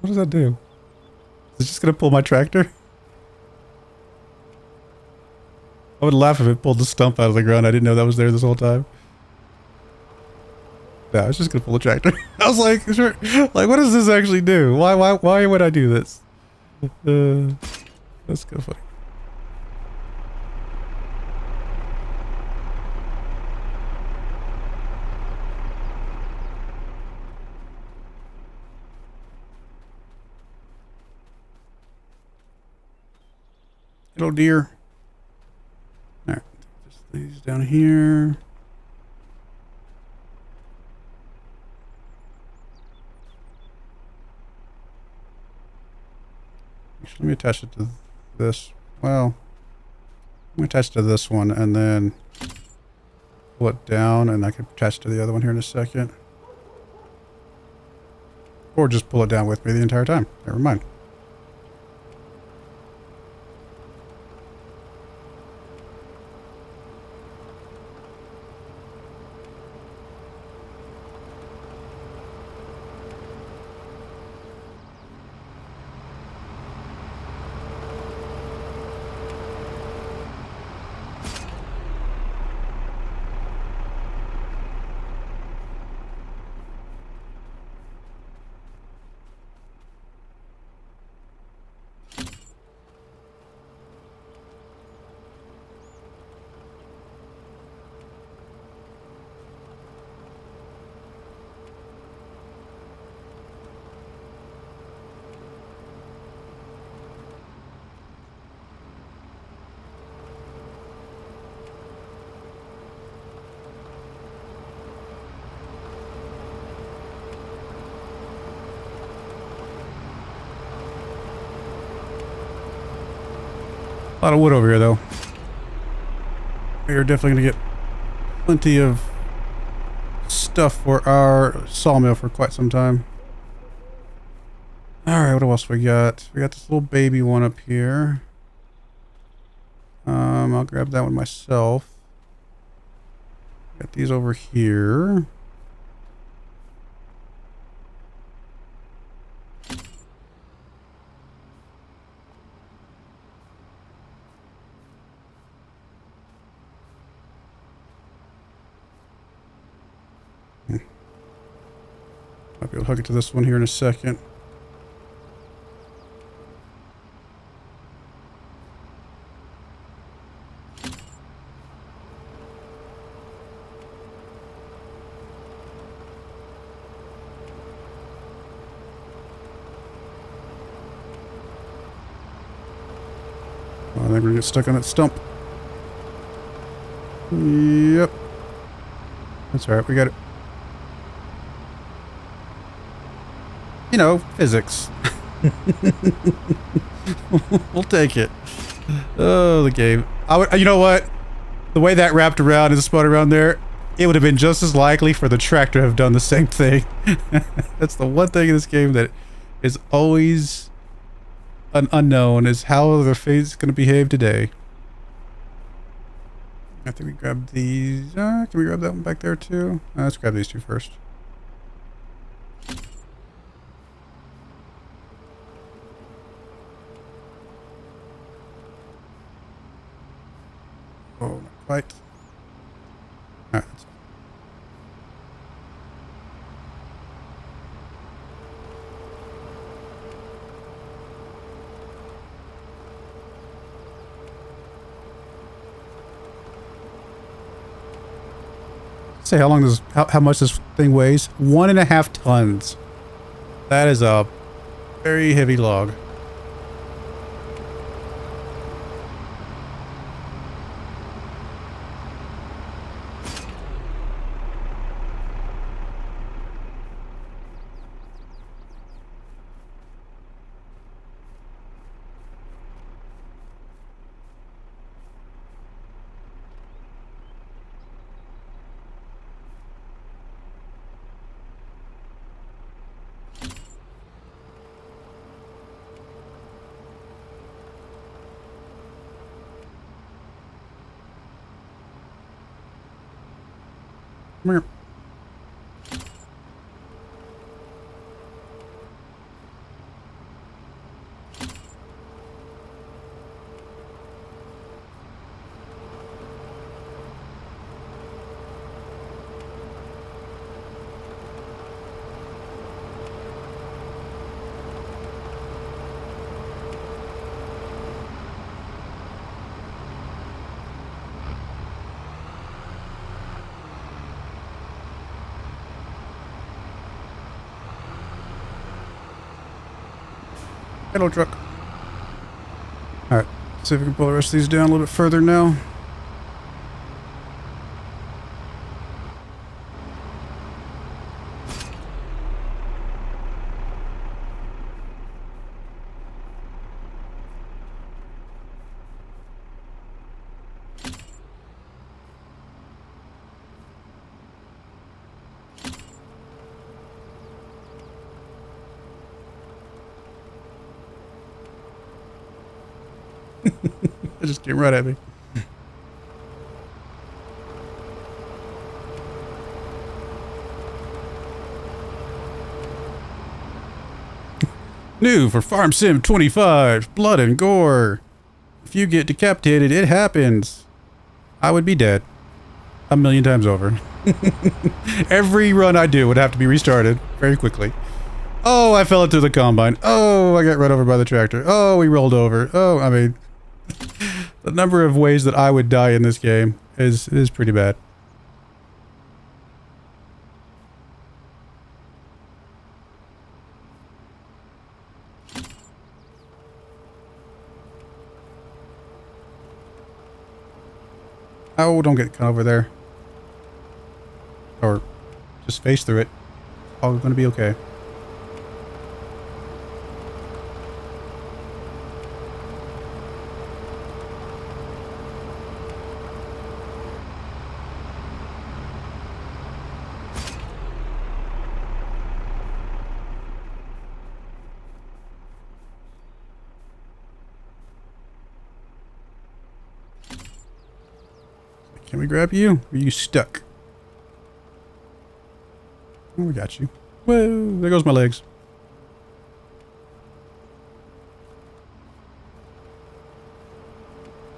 What does that do? Is it just going to pull my tractor? I would laugh if it pulled the stump out of the ground. I didn't know that was there this whole time. Yeah, I was just gonna pull the tractor. I was like, sure. Like, what does this actually do? Why would I do this? That's kind of funny. Hello, deer. Alright, just these down here. Actually, let me attach it to this. Well, let me attach it to this one and then pull it down, and I can attach it to the other one here in a second. Or just pull it down with me the entire time. Never mind. A lot of wood over here, though. We are definitely going to get plenty of stuff for our sawmill for quite some time. Alright, what else we got? We got this little baby one up here. I'll grab that one myself. Got these over here. I'll be able to hook it to this one here in a second. I think we're gonna get stuck on that stump. Yep. That's alright, we got it. You know, physics. We'll take it. Oh, the game. You know what? The way that wrapped around and spun around there, it would have been just as likely for the tractor to have done the same thing. That's the one thing in this game that is always an unknown, is how the fate's going to behave today. I think we grab these. Can we grab that one back there too? Let's grab these two first. Oh, not quite. All right. Say how long this, how much this thing weighs? 1.5 tons. That is a very heavy log. Come here. Hello, truck. Alright, see if we can pull the rest of these down a little bit further now. It just came right at me. New for Farm Sim 25, blood and gore. If you get decapitated, it happens. I would be dead 1,000,000 times over. Every run I do would have to be restarted very quickly. Oh, I fell into the combine. Oh, I got run over by the tractor. Oh, we rolled over. Oh, I mean, the number of ways that I would die in this game is pretty bad. Oh, don't get caught over there. Or just face through it. All going to be okay. Can we grab you? Are you stuck? Oh, we got you. Whoa, there goes my legs.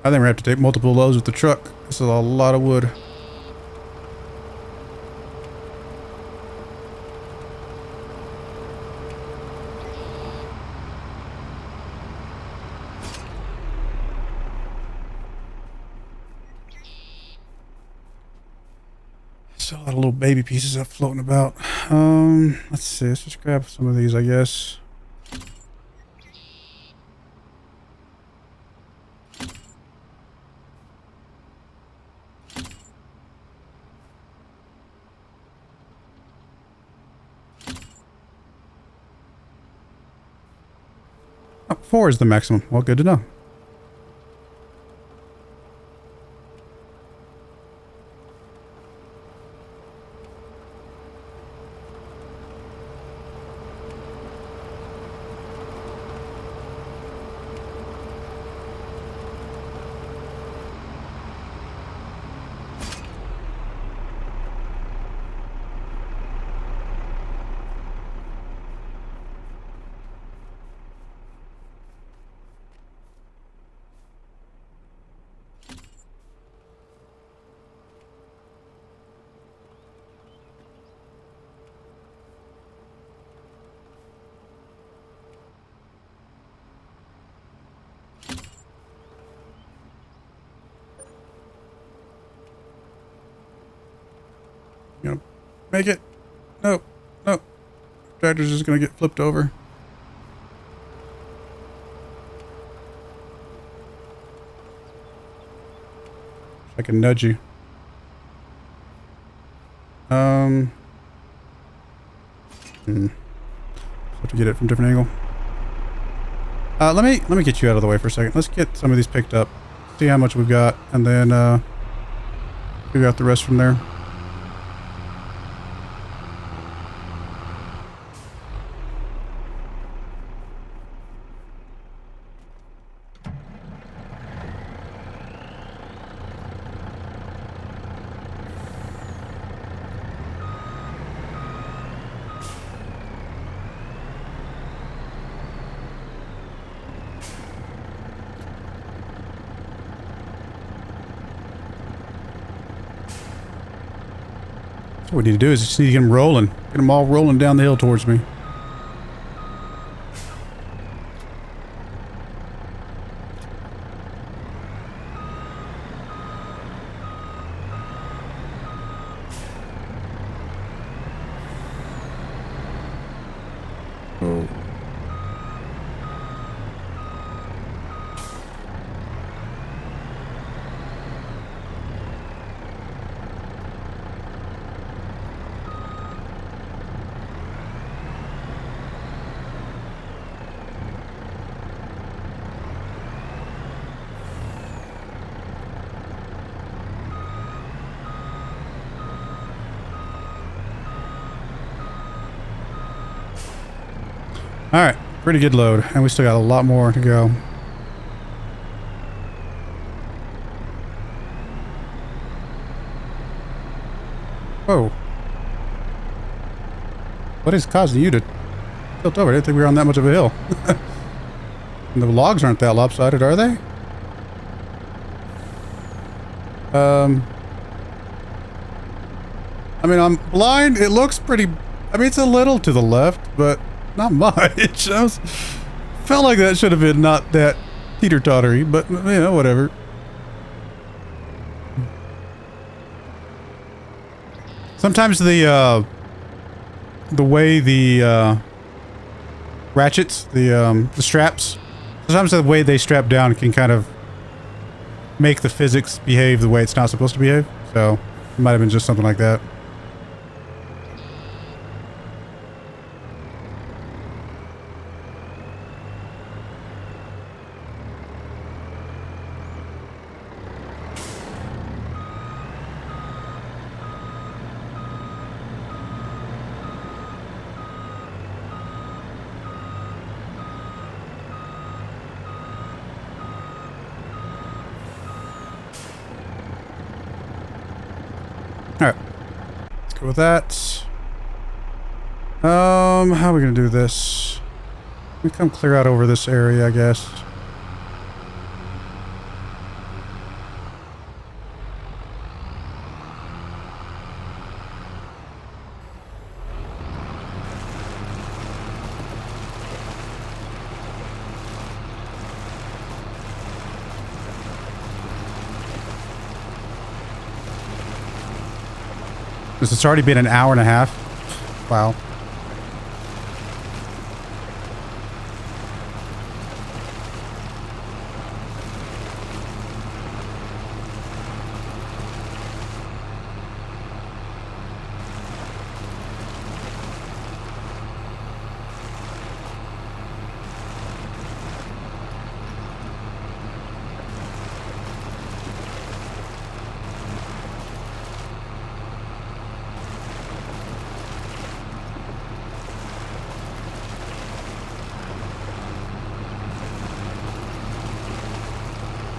I think we have to take multiple loads with the truck. This is a lot of wood. Still a lot of little baby pieces up floating about. Let's see. Let's just grab some of these, I guess. Oh, 4 is the maximum. Well, good to know. You gonna make it? No, no. Tractor's just gonna get flipped over. I can nudge you. Have to get it from a different angle. Let me get you out of the way for a second. Let's get some of these picked up. See how much we've got, and then figure out the rest from there. So what we need to do is just need to get them rolling. Get them all rolling down the hill towards me. Oh. Alright, pretty good load, and we still got a lot more to go. Whoa. What is causing you to tilt over? I didn't think we were on that much of a hill. And the logs aren't that lopsided, are they? I mean, I'm blind. It looks pretty... I mean, it's a little to the left, but... not much. Felt like that should have been not that teeter-tottery, but, you know, whatever. Sometimes the way the ratchets, the straps, sometimes the way they strap down can kind of make the physics behave the way it's not supposed to behave. So it might have been just something like that. Go with that. How are we gonna do this? We come clear out over this area, I guess. This has already been an hour and a half. Wow.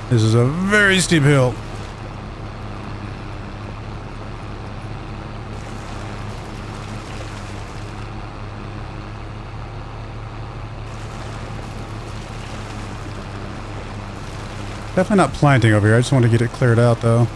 This is a very steep hill. Definitely not planting over here. I just want to get it cleared out though.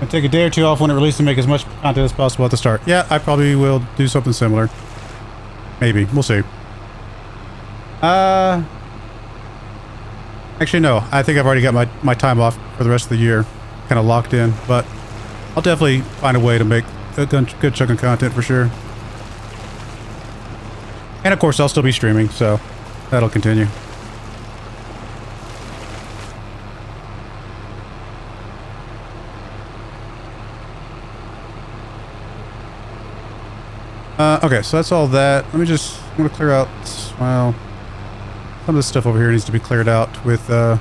I take a day or two off when it releases to make as much content as possible at the start. Yeah, I probably will do something similar. Maybe. We'll see. Actually, no. I think I've already got my time off for the rest of the year kind of locked in, but I'll definitely find a way to make a good chunk of content for sure. And of course, I'll still be streaming, so that'll continue. Okay, so that's all that. Let me just, I'm gonna clear out, well, some of this stuff over here needs to be cleared out with, I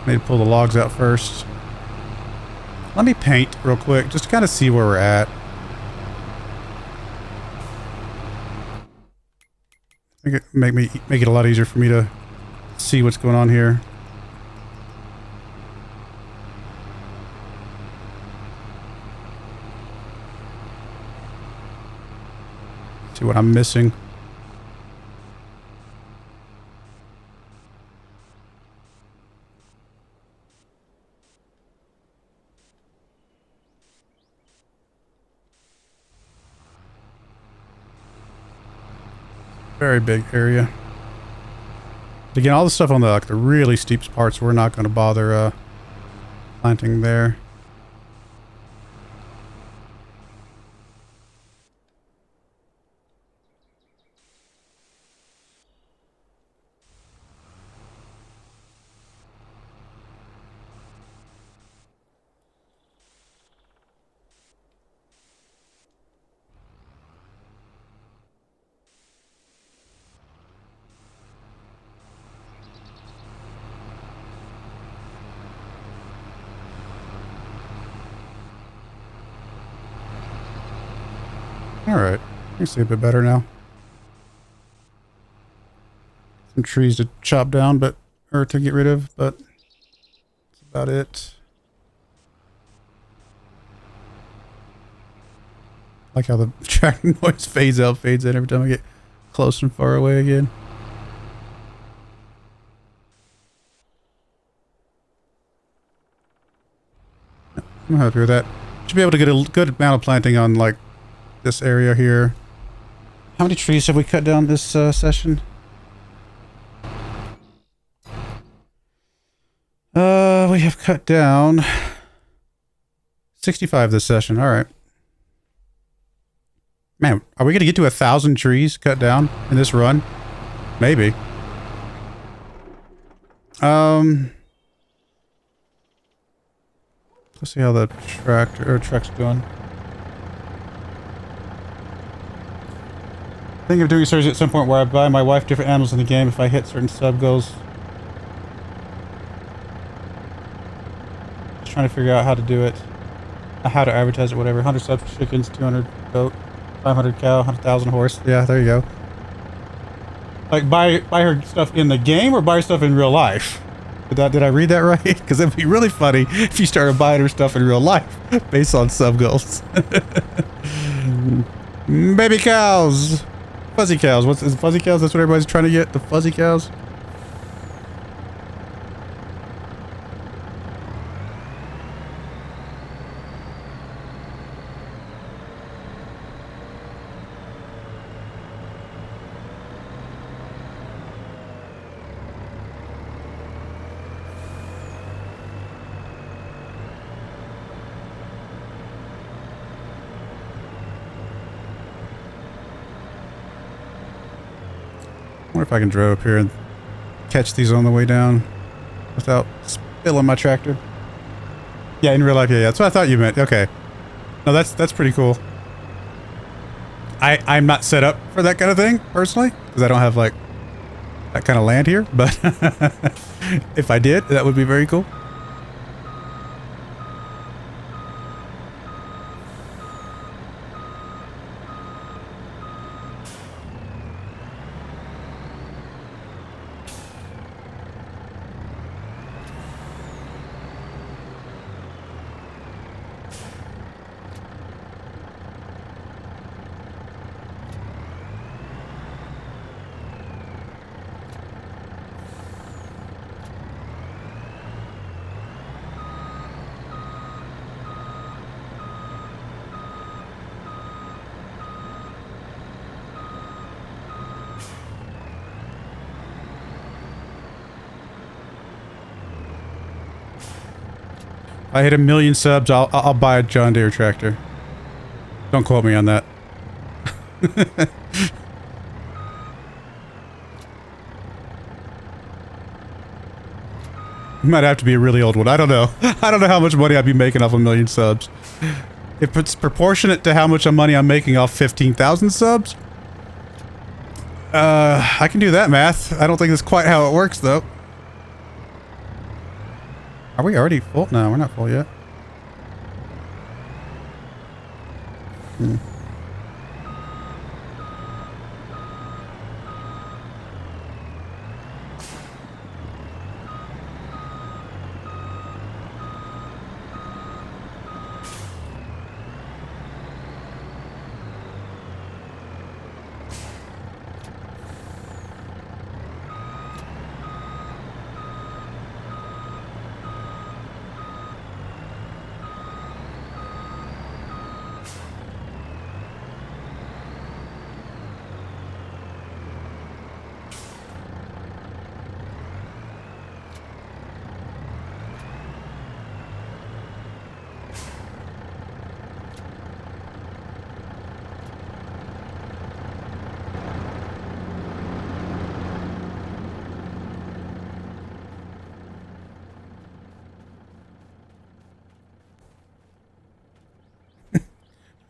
need to pull the logs out first. Let me paint real quick, just to kind of see where we're at. Make it a lot easier for me to see what's going on here. See what I'm missing. Very big area. Again, all the stuff on the really steep parts, we're not going to bother planting there. Alright, I can see a bit better now. Some trees to chop down, or to get rid of, but that's about it. I like how the tracking noise fades out, fades in every time I get close and far away again. I'm happy with that. Should be able to get a good amount of planting on like this area here. How many trees have we cut down this session? We have cut down 65 this session. All right. Man, are we going to get to 1,000 trees cut down in this run? Maybe. Let's see how the truck's going. I think of doing a series at some point where I buy my wife different animals in the game if I hit certain sub goals. Just trying to figure out how to do it. How to advertise it, whatever. 100 subs for chickens, 200 goat, 500 cow, 100,000 horse. Yeah, there you go. Like, buy her stuff in the game or buy her stuff in real life? Did I read that right? Because it'd be really funny if you started buying her stuff in real life based on sub goals. Baby cows! Fuzzy cows. What's fuzzy cows? That's what everybody's trying to get. The fuzzy cows. I wonder if I can drive up here and catch these on the way down without spilling my tractor. Yeah, in real life, yeah, that's what I thought you meant. Okay. No, that's pretty cool. I'm not set up for that kind of thing, personally, because I don't have, like, that kind of land here, but if I did, that would be very cool. If I hit 1 million subs, I'll buy a John Deere tractor. Don't quote me on that. Might have to be a really old one. I don't know. I don't know how much money I'd be making off 1 million subs. If it's proportionate to how much money I'm making off 15,000 subs, I can do that math. I don't think that's quite how it works, though. Are we already full? No, we're not full yet.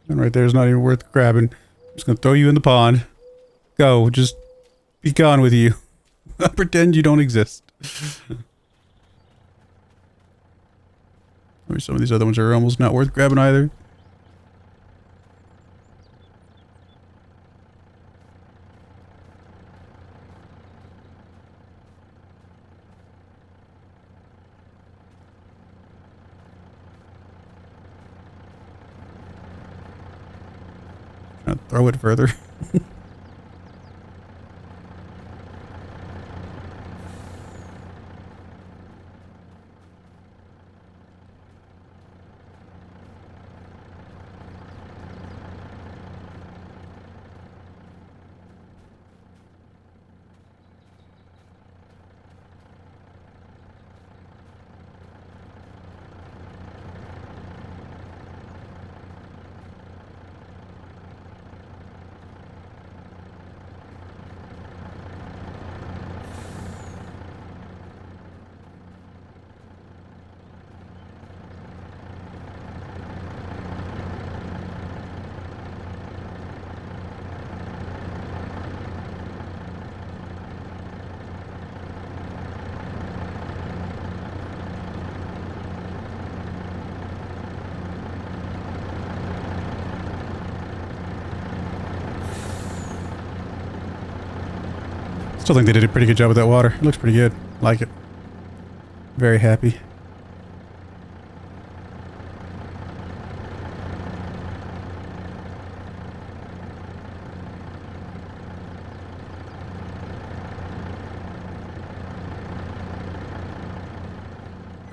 And right there is not even worth grabbing. I'm just gonna throw you in the pond. Go, just be gone with you. Pretend you don't exist. Maybe some of these other ones are almost not worth grabbing either. Throw it further. Still think they did a pretty good job with that water. It looks pretty good. Like it. Very happy.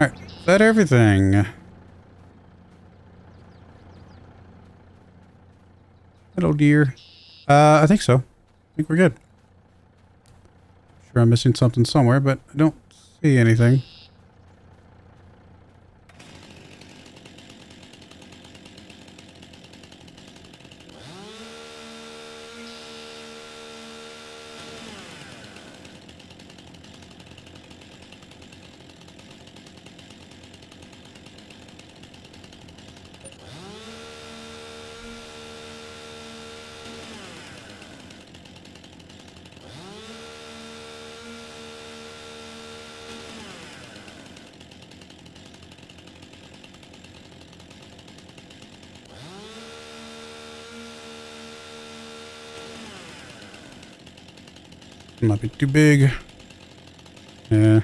Alright, is that everything? Hello, dear. I think so. I think we're good. Sure I'm missing something somewhere, but I don't see anything. Might be too big. Yeah.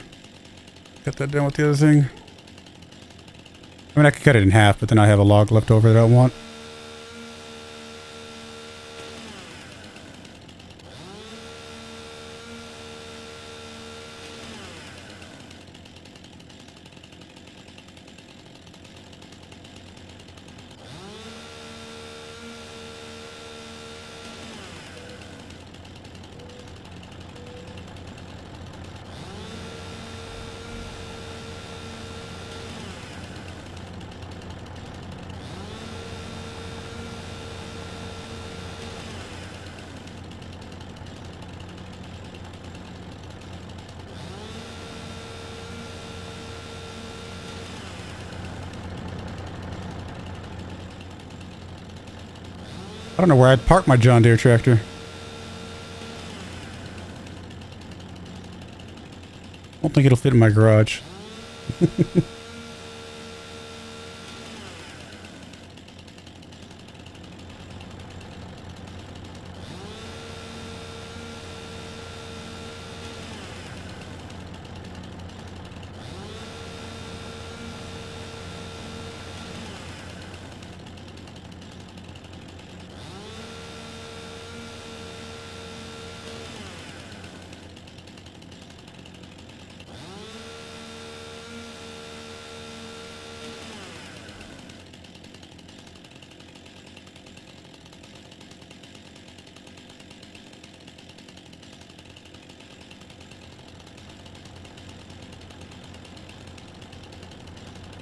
Cut that down with the other thing. I mean, I could cut it in half, but then I have a log left over that I want. I don't know where I'd park my John Deere tractor. I don't think it'll fit in my garage.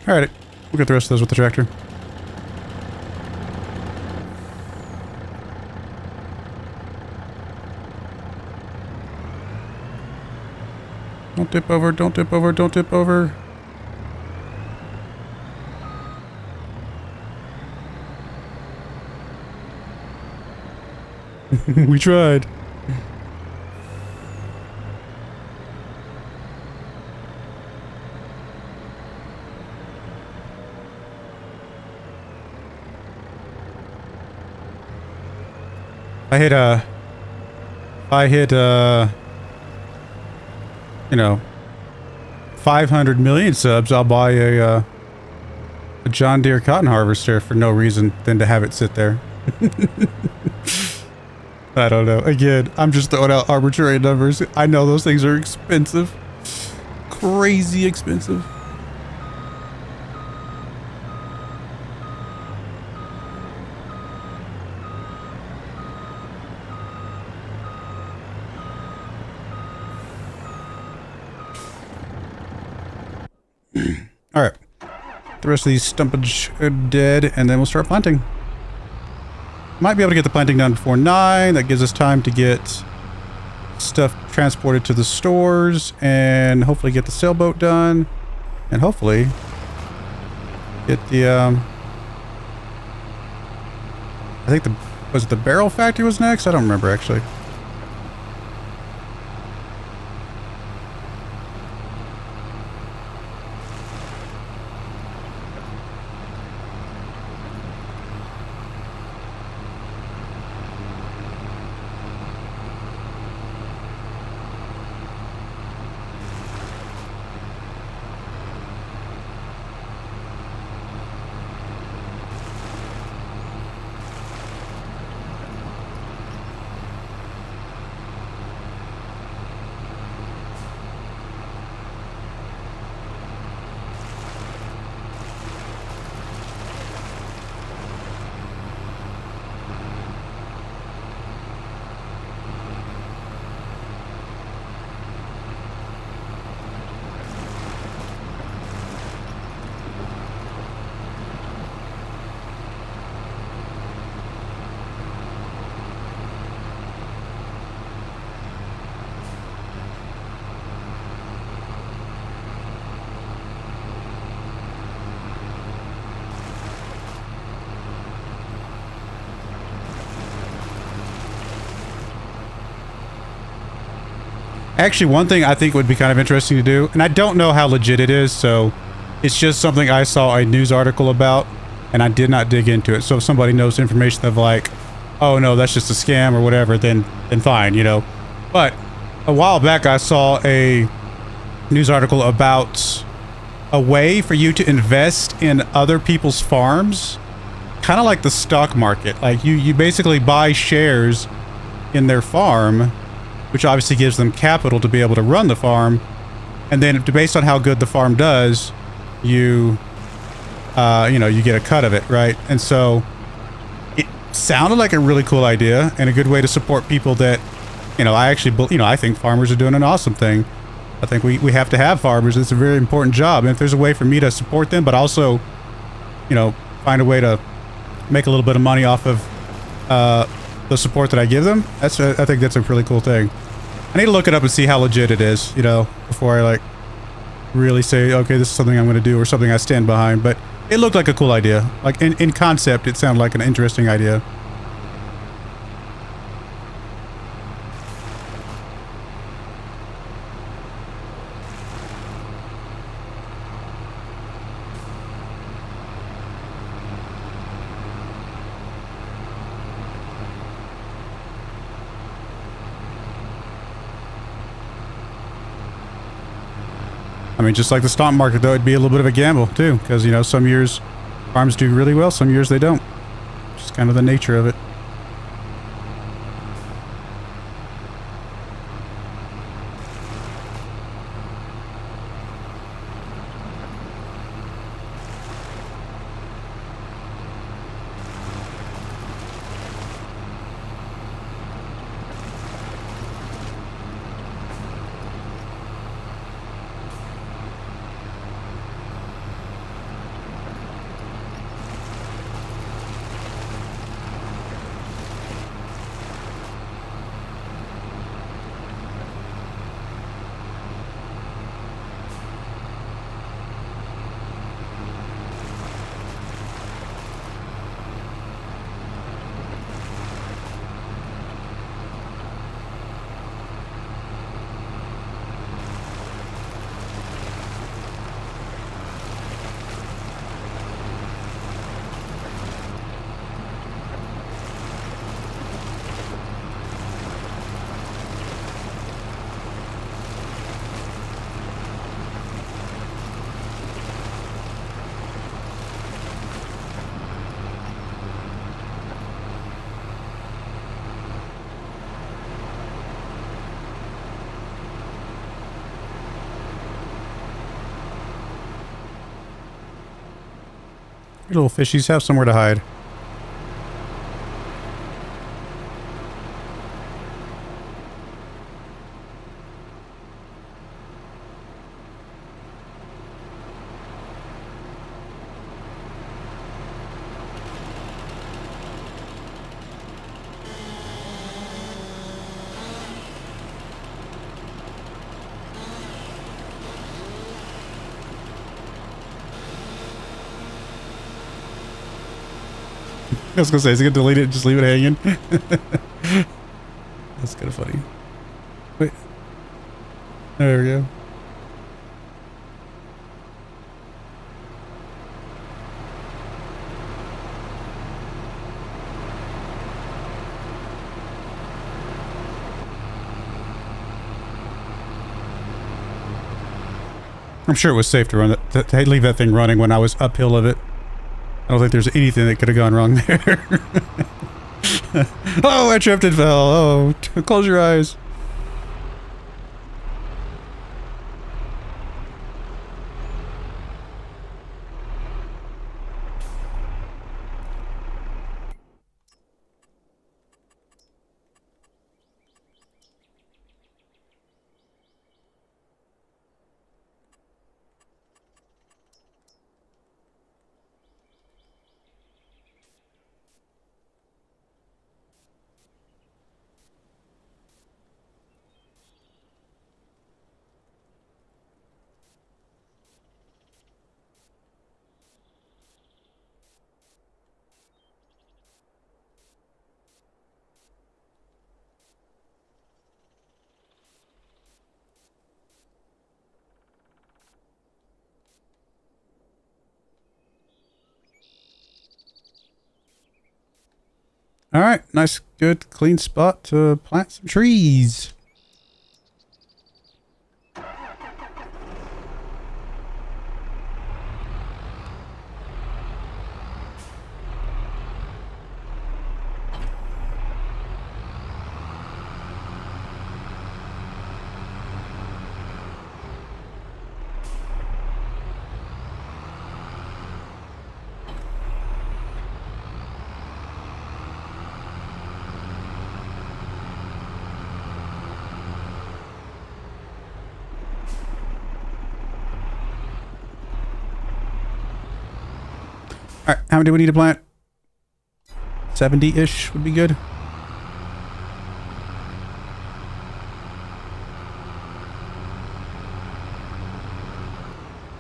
Alright, we'll get the rest of those with the tractor. Don't dip over, don't dip over, don't dip over. We tried. If I hit, you know, 500 million subs, I'll buy a John Deere cotton harvester for no reason than to have it sit there. I don't know. Again, I'm just throwing out arbitrary numbers. I know those things are expensive. Crazy expensive. All right, the rest of these stumpage are dead, and then we'll start planting. Might be able to get the planting done before 9. That gives us time to get stuff transported to the stores, and hopefully get the sailboat done, and hopefully get the I think was it the barrel factory was next? I don't remember actually. Actually, one thing I think would be kind of interesting to do, and I don't know how legit it is, so it's just something I saw a news article about, and I did not dig into it. So if somebody knows information of like, oh no, that's just a scam or whatever, then fine, you know. But a while back, I saw a news article about a way for you to invest in other people's farms, kind of like the stock market. Like you basically buy shares in their farm, which obviously gives them capital to be able to run the farm. And then based on how good the farm does, you know, you get a cut of it, right? And so it sounded like a really cool idea and a good way to support people that, you know, I think farmers are doing an awesome thing. I think we have to have farmers. It's a very important job. And if there's a way for me to support them, but also, you know, find a way to make a little bit of money off of the support that I give them, I think that's a really cool thing. I need to look it up and see how legit it is, you know, before I like really say, okay, this is something I'm going to do or something I stand behind. But it looked like a cool idea. Like in concept, it sounded like an interesting idea. I mean, just like the stock market, though, it'd be a little bit of a gamble, too. Because, you know, some years farms do really well, some years they don't. Just kind of the nature of it. Your little fishies have somewhere to hide. I was gonna say, is he gonna delete it and just leave it hanging? That's kind of funny. Wait. There we go. I'm sure it was safe to run it, to leave that thing running when I was uphill of it. I don't think there's anything that could have gone wrong there. Oh, I tripped and fell. Oh, close your eyes. All right, nice, good, clean spot to plant some trees. All right, how many do we need to plant? 70-ish would be good.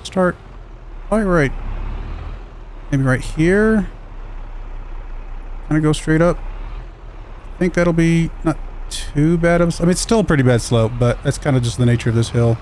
Start right. Maybe right here. Kind of go straight up. I think that'll be not too bad of a... I mean, it's still a pretty bad slope, but that's kind of just the nature of this hill.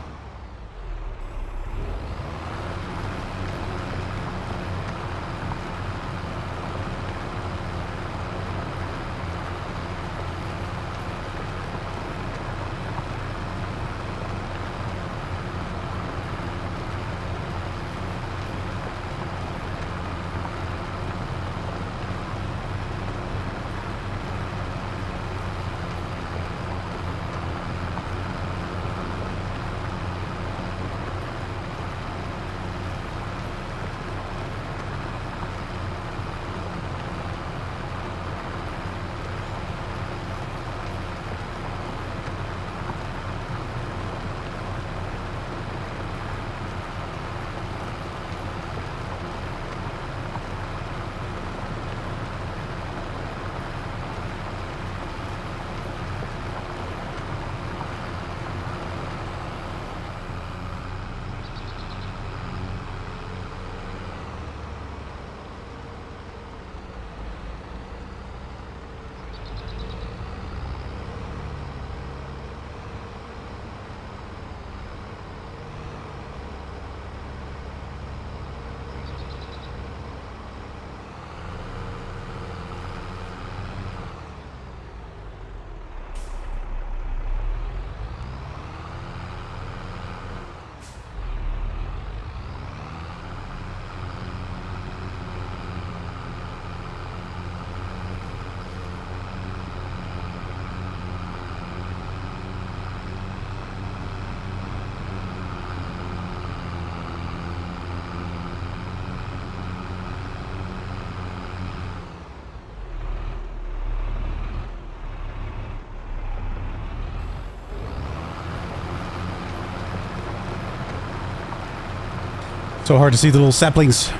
So hard to see the little saplings.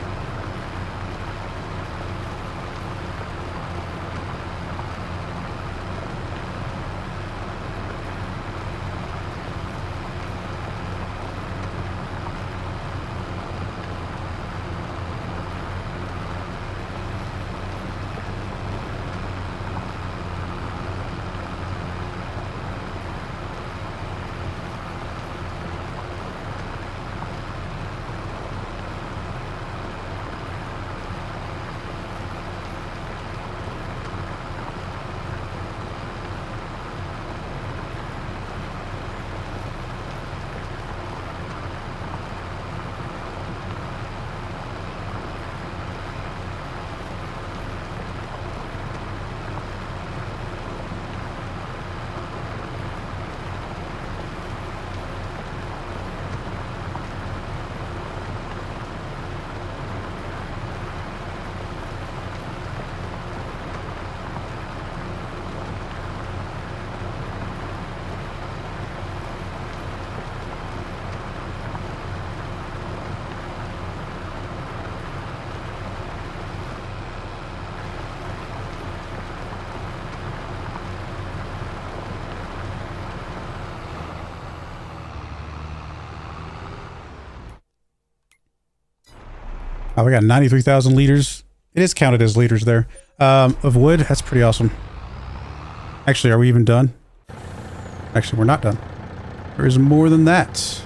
Oh, we got 93,000 liters. It is counted as liters there. Of wood. That's pretty awesome. Actually, are we even done? Actually, we're not done. There is more than that.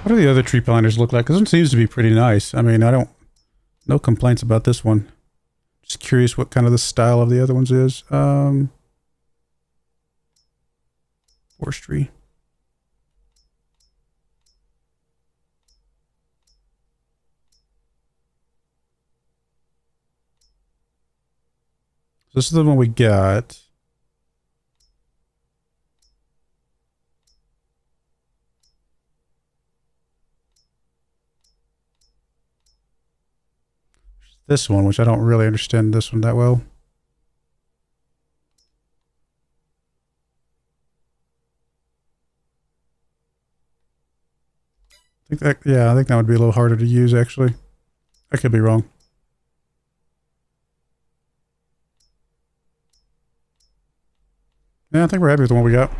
What do the other tree planters look like? This one seems to be pretty nice. I mean, no complaints about this one. Just curious what kind of the style of the other ones is. Forestry. So this is the one we got. This one, which I don't really understand this one that well. I think that would be a little harder to use, actually. I could be wrong. Yeah, I think we're happy with the one we got.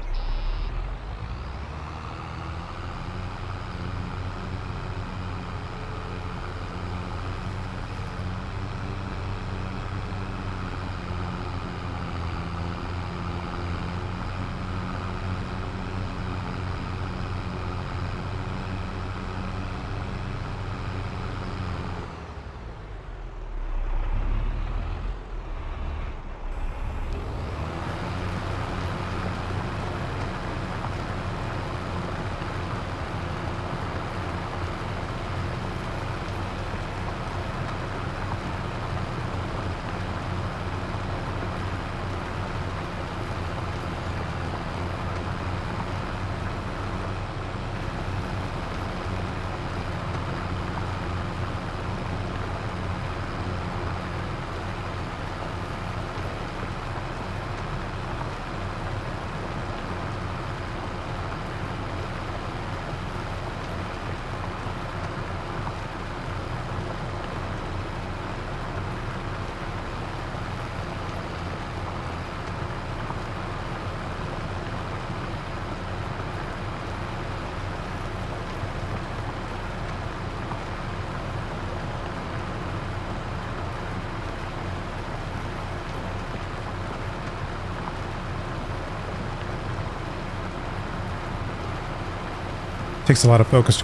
Takes a lot of focus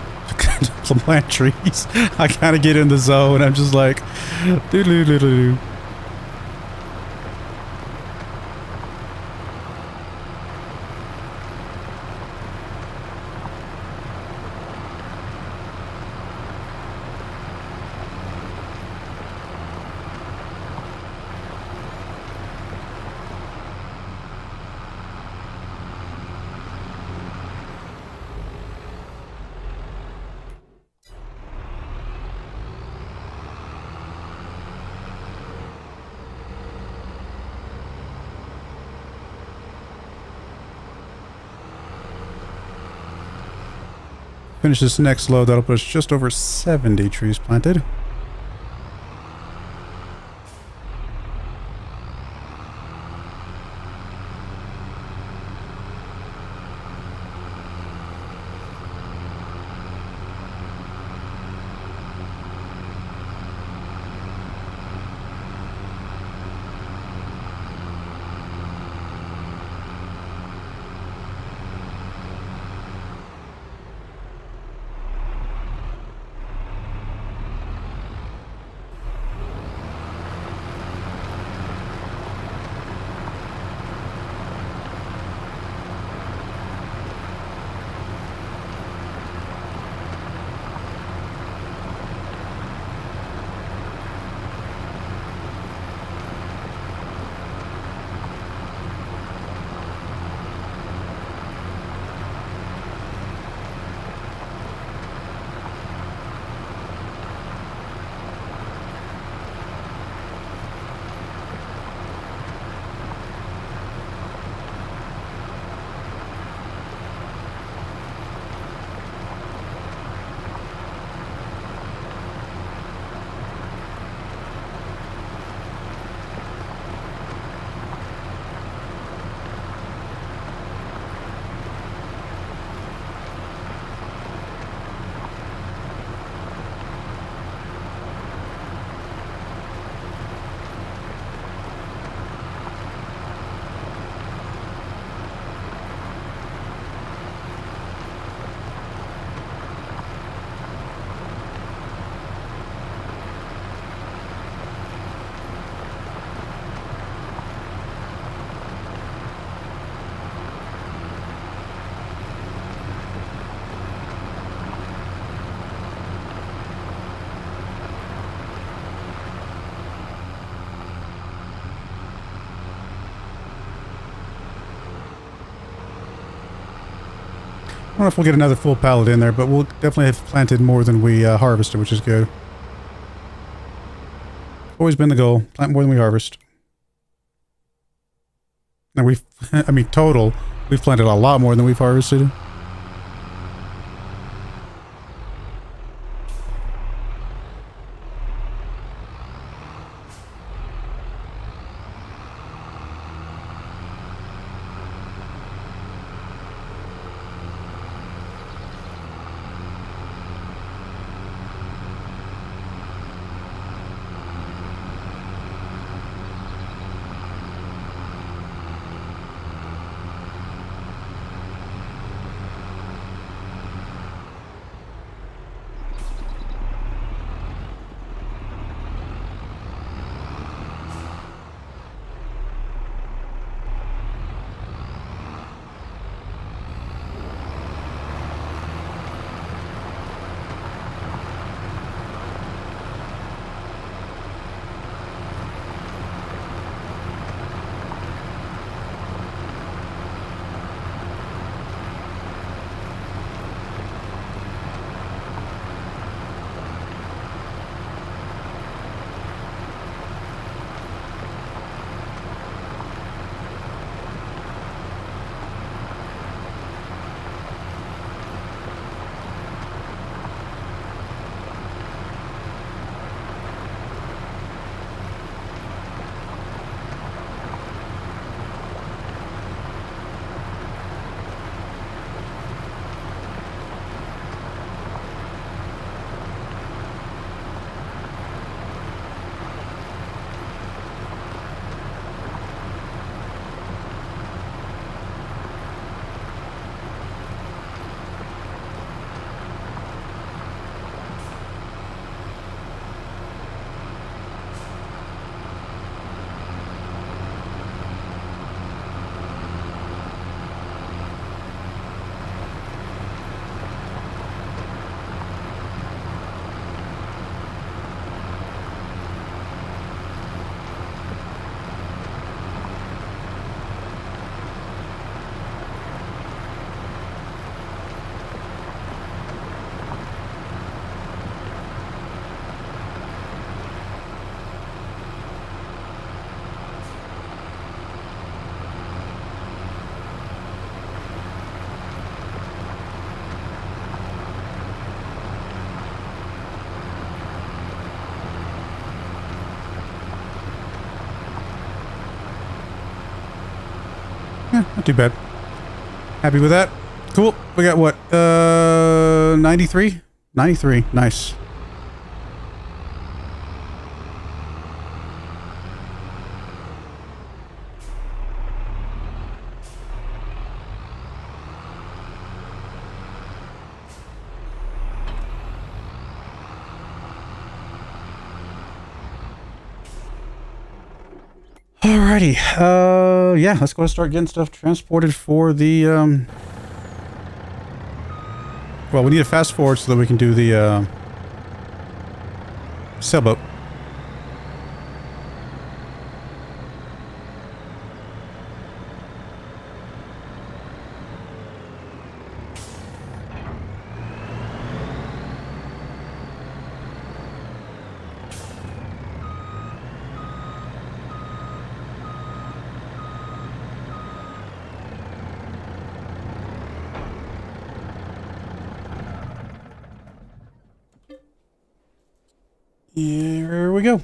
to plant trees. I kind of get in the zone. I'm just like, doo-doo-doo-doo-doo. Finish this next load, that'll put us just over 70 trees planted. don't know if we'll get another full pallet in there, but we'll definitely have planted more than we harvested, which is good. Always been the goal. Plant more than we harvest. And we've, I mean, total, we've planted a lot more than we've harvested. Yeah, not too bad. Happy with that. Cool. We got what? 93? 93. Nice. Alrighty, yeah, let's go and start getting stuff transported for the, well, we need to fast forward so that we can do the, sailboat. Here we go.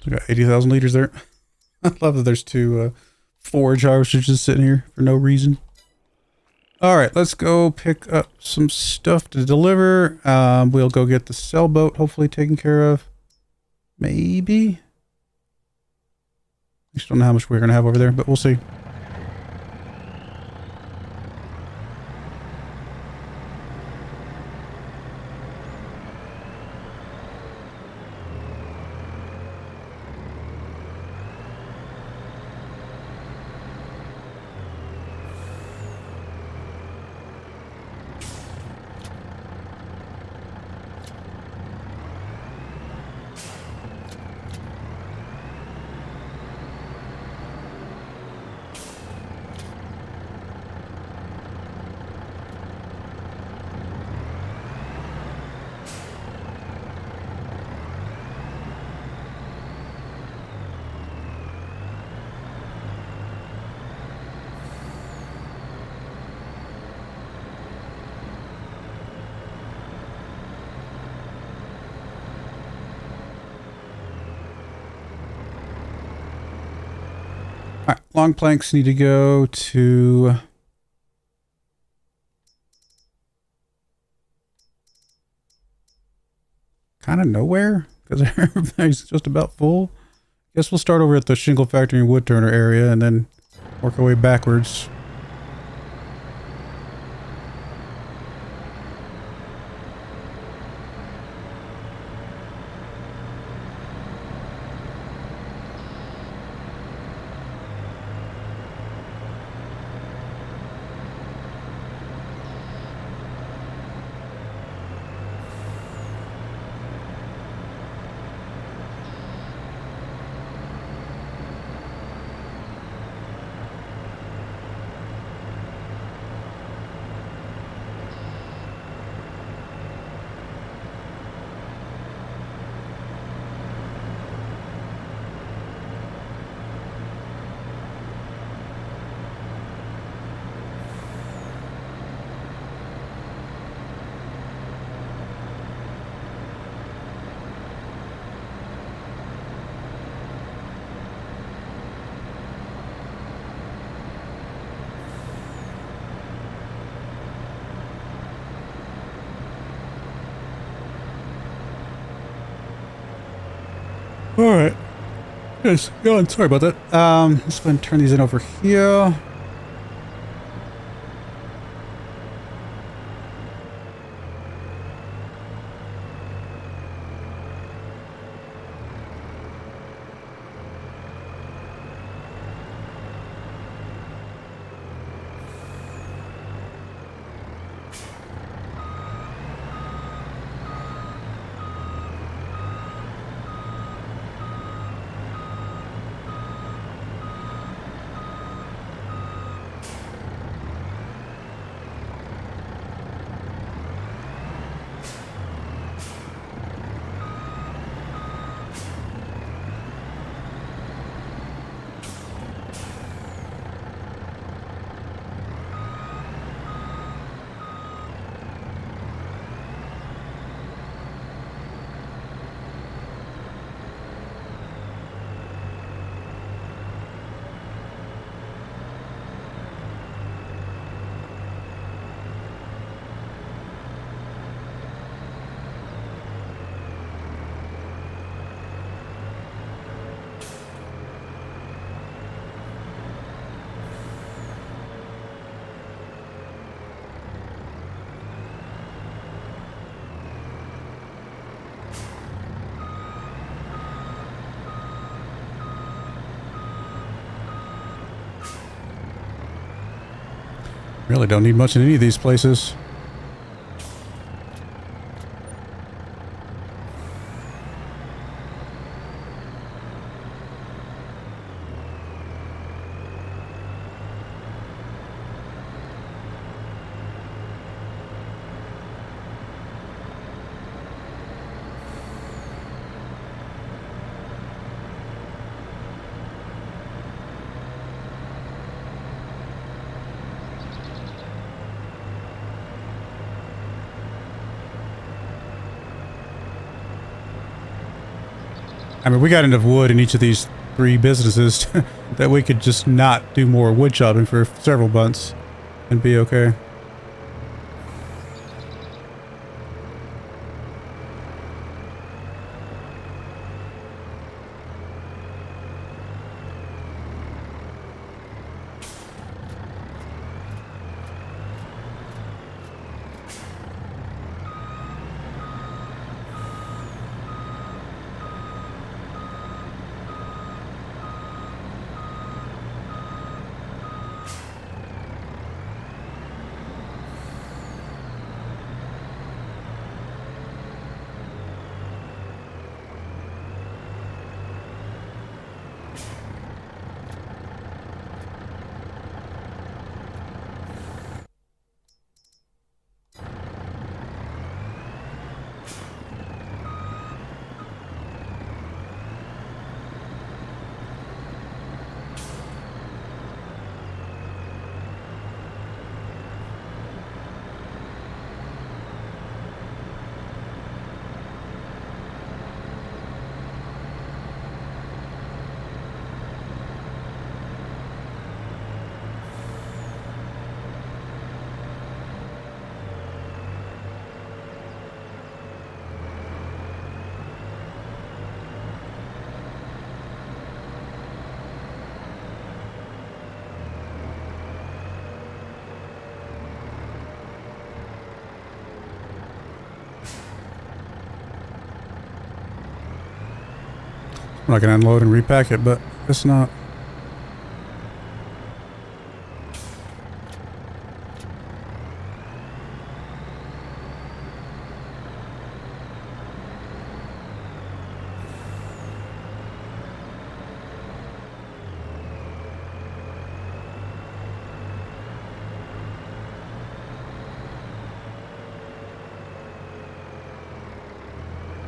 Still got 80,000 liters there. I love that there's two forage harvesters just sitting here for no reason. Alright, let's go pick up some stuff to deliver. We'll go get the sailboat hopefully taken care of. Maybe? I just don't know how much we're going to have over there, but we'll see. All right, long planks need to go to kind of nowhere because everything's just about full. Guess we'll start over at the shingle factory and wood turner area and then work our way backwards. All right. Yes, go sorry about that. Let's go ahead and turn these in over here. Really don't need much in any of these places. I mean, we got enough wood in each of these 3 businesses that we could just not do more wood chopping for several months and be okay. I'm not gonna unload and repack it, but it's not.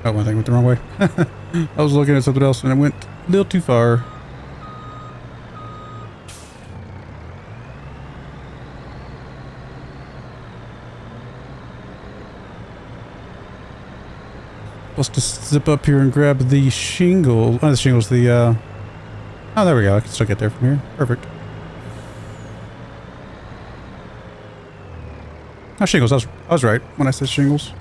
Oh, my thing went the wrong way. I was looking at something else and it went a little too far. Supposed to zip up here and grab the shingles. Oh, the shingles, the, oh, there we go. I can still get there from here. Perfect. Oh, shingles. I was right when I said shingles.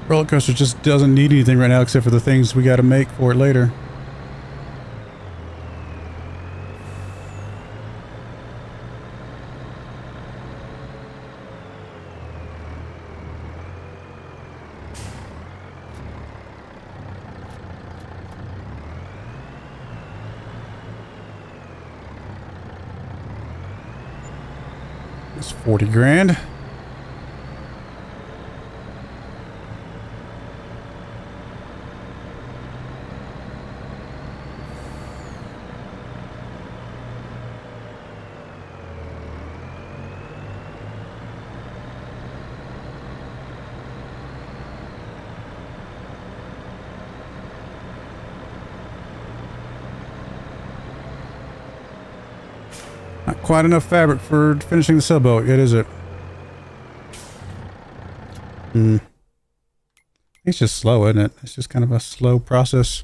Roller coaster just doesn't need anything right now except for the things we got to make for it later. It's 40 grand. Not quite enough fabric for finishing the sailboat yet, is it? It's just slow, isn't it? It's just kind of a slow process.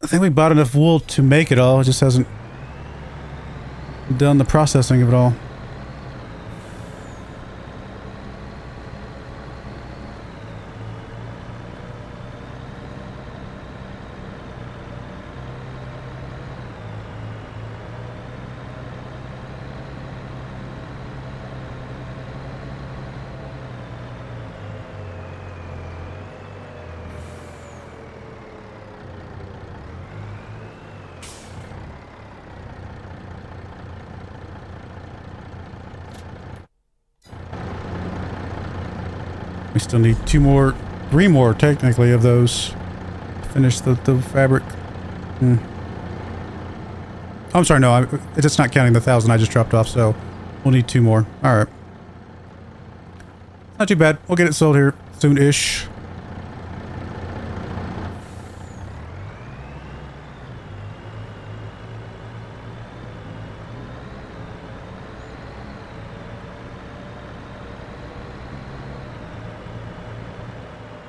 I think we bought enough wool to make it all. It just hasn't done the processing of it all. We still need three more technically of those to finish the fabric. Oh, I'm sorry, no, it's not counting the 1,000 I just dropped off, so we'll need 2 more. Alright. Not too bad. We'll get it sold here soon-ish.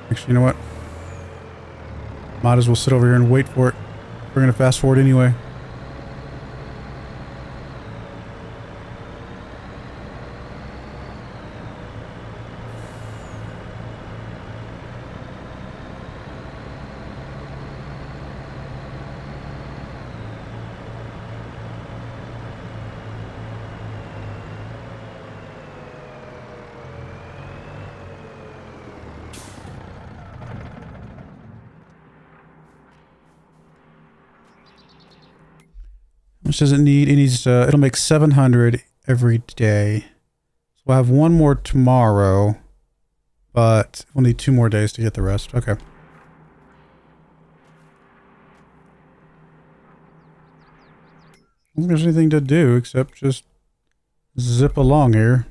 Actually, you know what? Might as well sit over here and wait for it. We're going to fast forward anyway. Which does it need? It needs, it'll make 700 every day. So we'll have one more tomorrow, but we'll need 2 more days to get the rest. Okay. I don't think there's anything to do except just zip along here.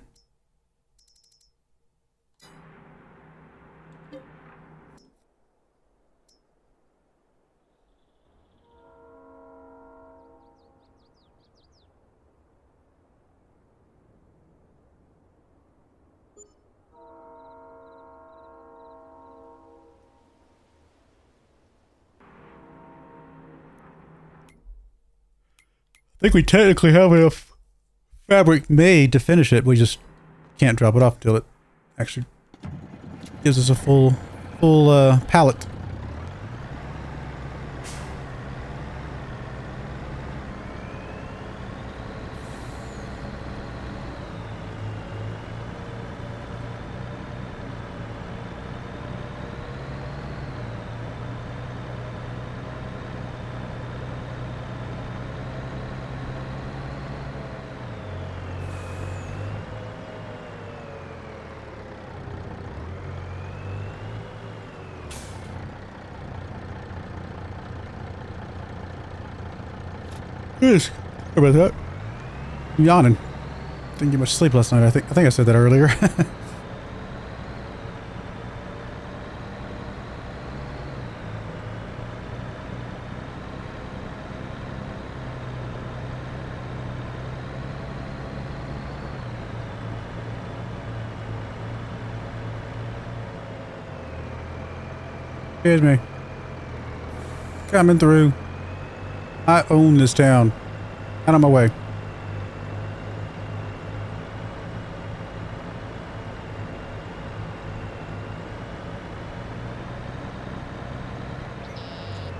I think we technically have enough fabric made to finish it. We just can't drop it off until it actually gives us a full pallet. Yes. Sorry about that. I'm yawning. Didn't get much sleep last night. I think I said that earlier. Excuse me. Coming through. I own this town. Out of my way.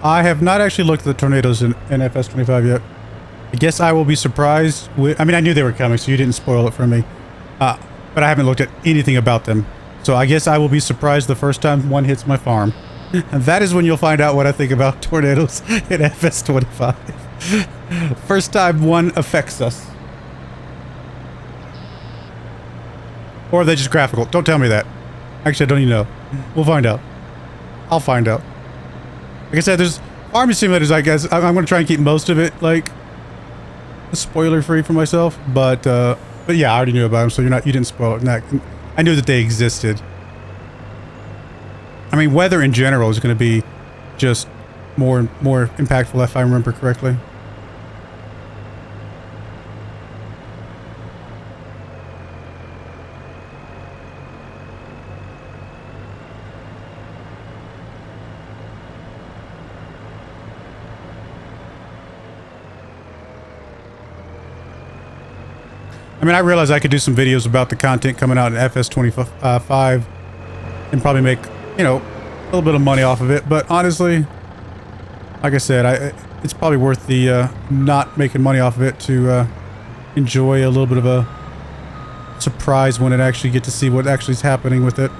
I have not actually looked at the tornadoes in FS25 yet. I guess I will be surprised with... I mean, I knew they were coming, so you didn't spoil it for me. But I haven't looked at anything about them. So I guess I will be surprised the first time one hits my farm. And that is when you'll find out what I think about tornadoes in FS25. First time one affects us. Or are they just graphical? Don't tell me that. Actually, I don't even know. We'll find out. I'll find out. Like I said, there's farming simulators, I guess. I'm going to try and keep most of it, like, spoiler-free for myself. But yeah, I already knew about them, so you didn't spoil it. I knew that they existed. I mean, weather in general is going to be just more impactful if I remember correctly. I mean, I realize I could do some videos about the content coming out in FS25 and probably make, you know, a little bit of money off of it, but honestly, like I said, it's probably worth the not making money off of it to enjoy a little bit of a surprise when it actually get to see what actually is happening with it.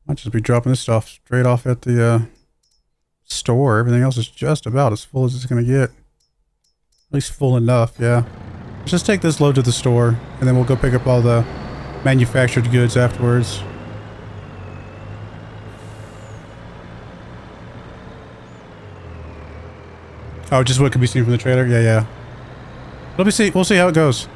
I'll just be dropping this stuff straight off at the store. Everything else is just about as full as it's going to get. At least full enough, yeah. Let's just take this load to the store, and then we'll go pick up all the manufactured goods afterwards. Oh, just what could be seen from the trailer? Yeah, yeah. We'll see how it goes.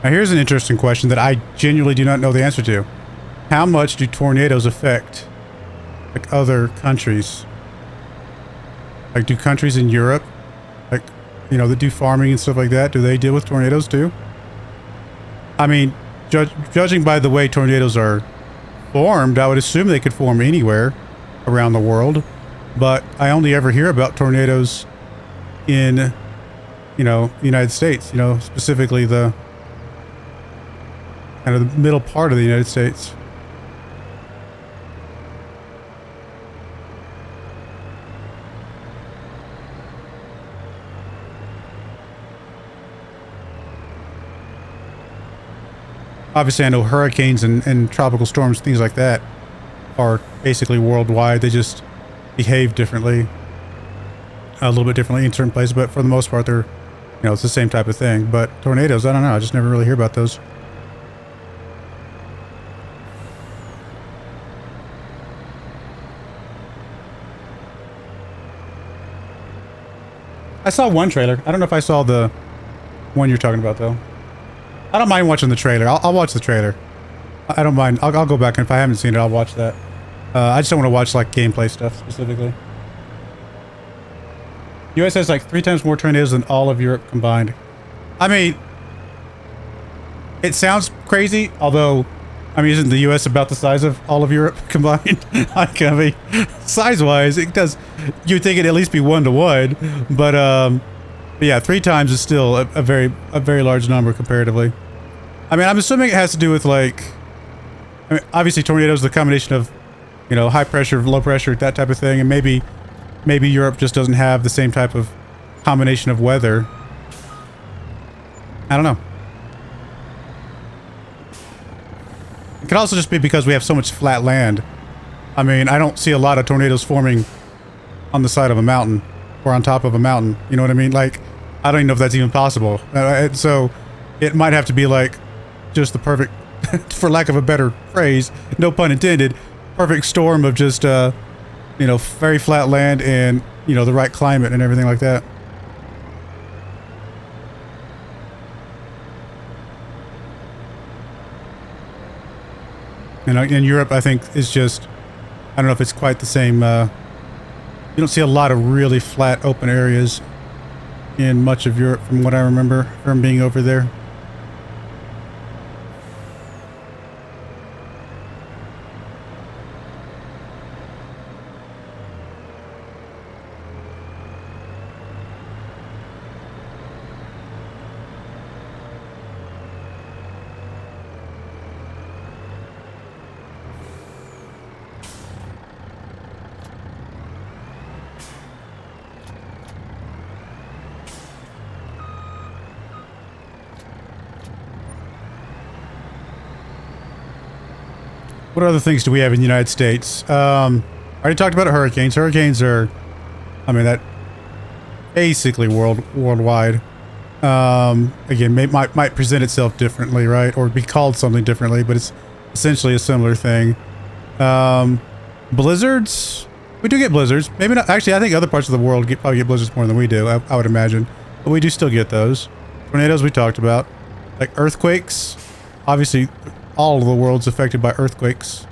Now here's an interesting question that I genuinely do not know the answer to. How much do tornadoes affect, like, other countries? Like, do countries in Europe, like, you know, that do farming and stuff like that, do they deal with tornadoes too? I mean, judging by the way tornadoes are formed, I would assume they could form anywhere around the world. But I only ever hear about tornadoes in, you know, the United States, you know, specifically the... kind of the middle part of the United States. Obviously, I know hurricanes and tropical storms, things like that, are basically worldwide. They just behave differently, a little bit differently in certain places, but for the most part, they're, you know, it's the same type of thing. But tornadoes, I don't know. I just never really hear about those. I saw one trailer. I don't know if I saw the one you're talking about, though. I don't mind watching the trailer. I'll watch the trailer. I don't mind. I'll go back, and if I haven't seen it, I'll watch that. I just don't want to watch, like, gameplay stuff, specifically. US has, like, 3 times more tornadoes than all of Europe combined. I mean, it sounds crazy, although, I mean, isn't the US about the size of all of Europe combined? Like, I mean, size-wise, it does... You'd think it'd at least be 1-to-1, but yeah, 3 times is still a very large number comparatively. I mean, I'm assuming it has to do with, like... I mean, obviously, tornadoes are the combination of, you know, high pressure, low pressure, that type of thing, and maybe Europe just doesn't have the same type of combination of weather. I don't know. It could also just be because we have so much flat land. I mean, I don't see a lot of tornadoes forming on the side of a mountain or on top of a mountain. You know what I mean? Like, I don't even know if that's even possible. So it might have to be like just the perfect, for lack of a better phrase, no pun intended, perfect storm of just, you know, very flat land and, you know, the right climate and everything like that. You know, in Europe, I think is just, I don't know if it's quite the same. You don't see a lot of really flat open areas in much of Europe from what I remember from being over there. What other things do we have in the United States? I already talked about hurricanes. Hurricanes are, I mean, that basically worldwide. Again, might present itself differently, right? Or be called something differently, but it's essentially a similar thing. Blizzards? We do get blizzards. Maybe not. Actually, I think other parts of the world probably get blizzards more than we do, I would imagine. But we do still get those. Tornadoes we talked about. Like earthquakes. Obviously, all of the world's affected by earthquakes.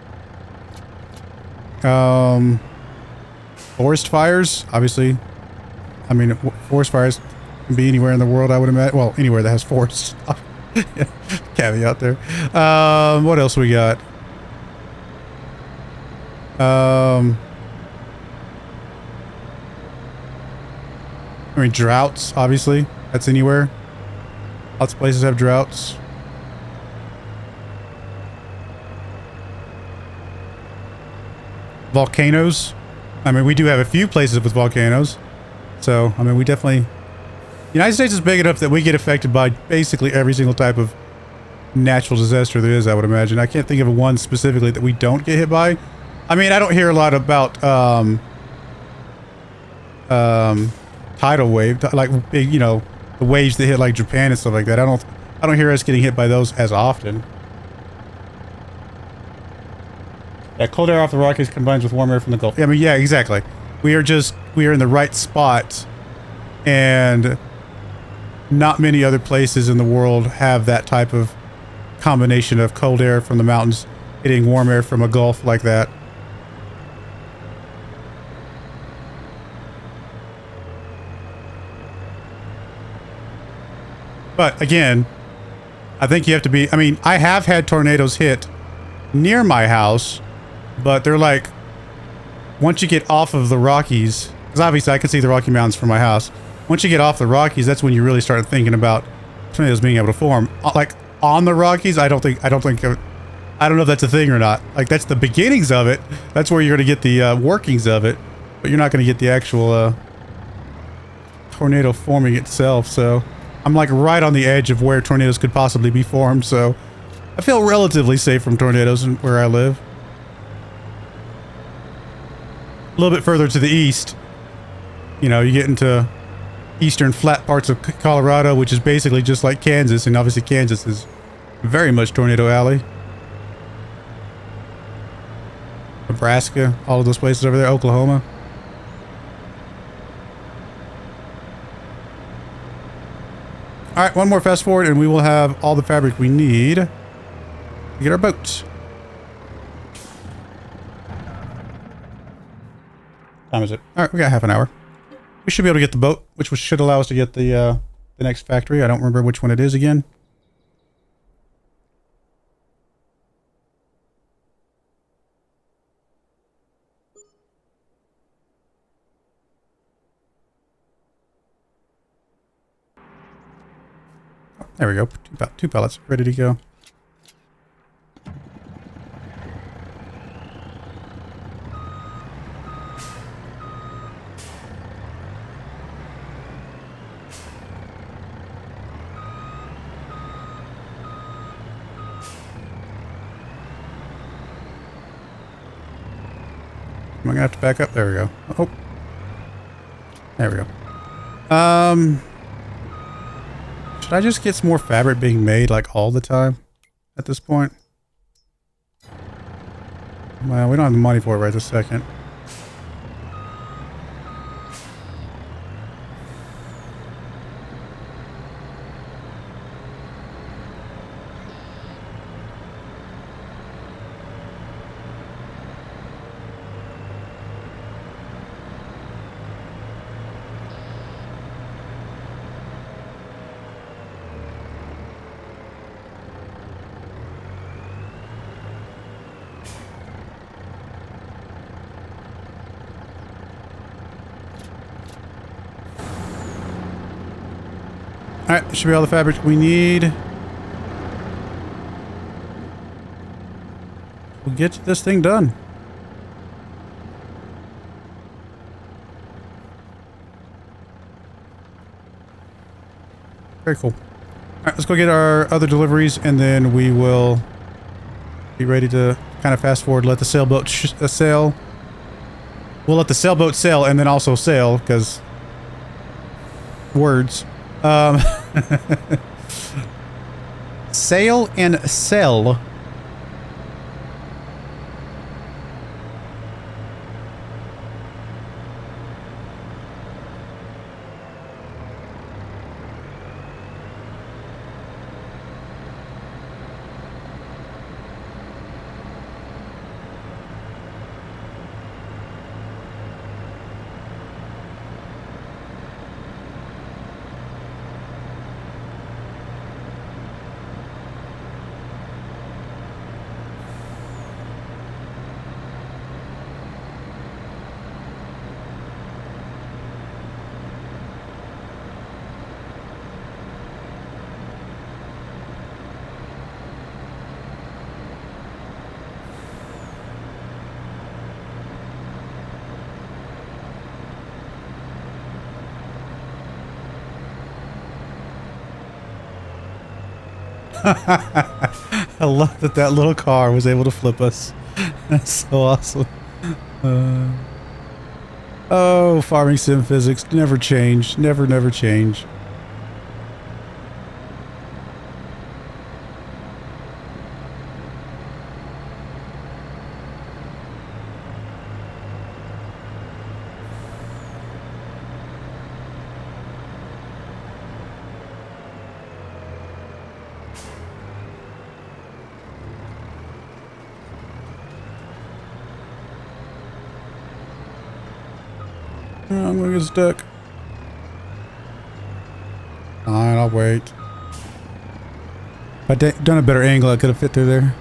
Forest fires, obviously. I mean, forest fires can be anywhere in the world, I would imagine. Well, anywhere that has forests. Caveat there. What else we got? I mean, droughts, obviously. That's anywhere. Lots of places have droughts. Volcanoes. I mean, we do have a few places with volcanoes. So, I mean, we definitely... The United States is big enough that we get affected by basically every single type of natural disaster there is, I would imagine. I can't think of one specifically that we don't get hit by. I mean, I don't hear a lot about tidal wave, like big, you know, the waves that hit like Japan and stuff like that. I don't hear us getting hit by those as often. Yeah, cold air off the Rockies combines with warm air from the Gulf. I mean, yeah, exactly. We are in the right spot, and not many other places in the world have that type of combination of cold air from the mountains hitting warm air from a Gulf like that. But again, I think you have to be... I mean, I have had tornadoes hit near my house, but they're like... Once you get off of the Rockies... Because obviously I can see the Rocky Mountains from my house. Once you get off the Rockies, that's when you really start thinking about tornadoes being able to form. Like, on the Rockies, I don't know if that's a thing or not. Like, that's the beginnings of it. That's where you're going to get the workings of it. But you're not going to get the actual tornado forming itself. So I'm like right on the edge of where tornadoes could possibly be formed. So I feel relatively safe from tornadoes where I live. A little bit further to the east, you know, you get into eastern flat parts of Colorado, which is basically just like Kansas. And obviously Kansas is very much Tornado Alley. Nebraska, all of those places over there, Oklahoma. All right, one more fast forward and we will have all the fabric we need to get our boat. Time is it? All right, we got half an hour. We should be able to get the boat, which should allow us to get the next factory. I don't remember which one it is again. There we go. Two pallets ready to go. Am I gonna have to back up? There we go. Oh, there we go. Should I just get some more fabric being made like all the time at this point? Well, we don't have the money for it right this second. Alright, should be all the fabric we need. We'll get this thing done. Very cool. Alright, let's go get our other deliveries and then we will be ready to kind of fast forward, let the sailboat sail. We'll let the sailboat sail and then also sail, because words. Sail and sell. I love that that little car was able to flip us. That's so awesome. Oh, farming sim physics never change. Never change. I'm gonna get stuck. Fine, I'll wait. If I'd done a better angle, I could have fit through there.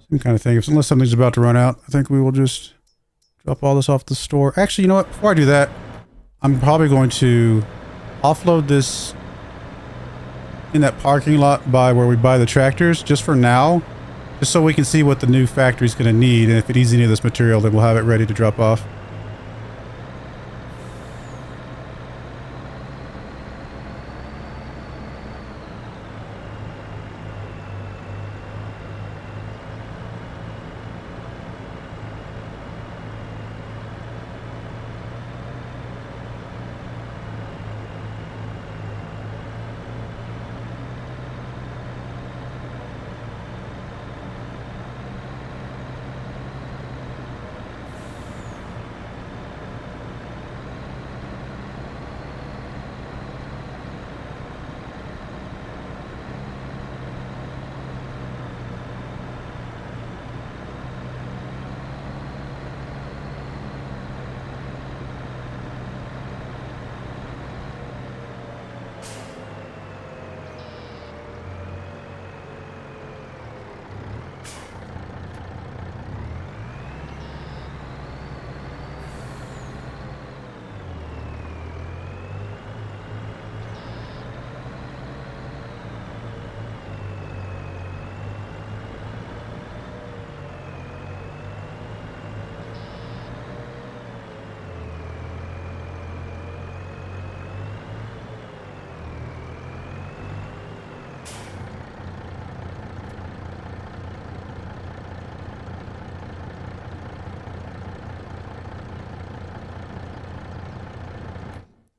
Same kind of thing. Unless something's about to run out, I think we will just drop all this off the store. Actually, you know what? Before I do that, I'm probably going to offload this in that parking lot by where we buy the tractors, just for now. Just so we can see what the new factory's going to need, and if it needs any of this material, then we'll have it ready to drop off.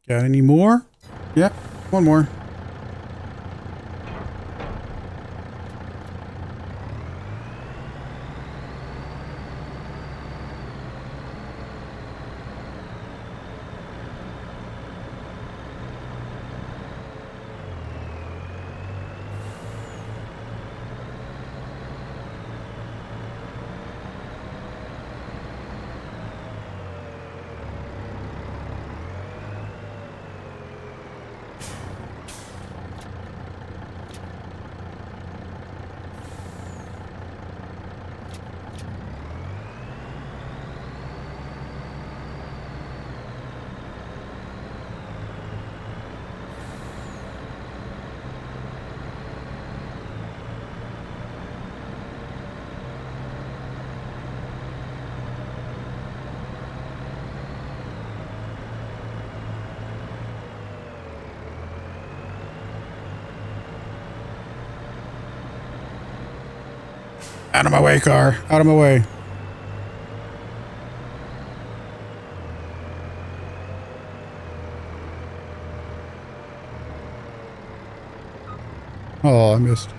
Got any more? Yep, one more. Out of my way, car. Out of my way. Oh, I missed.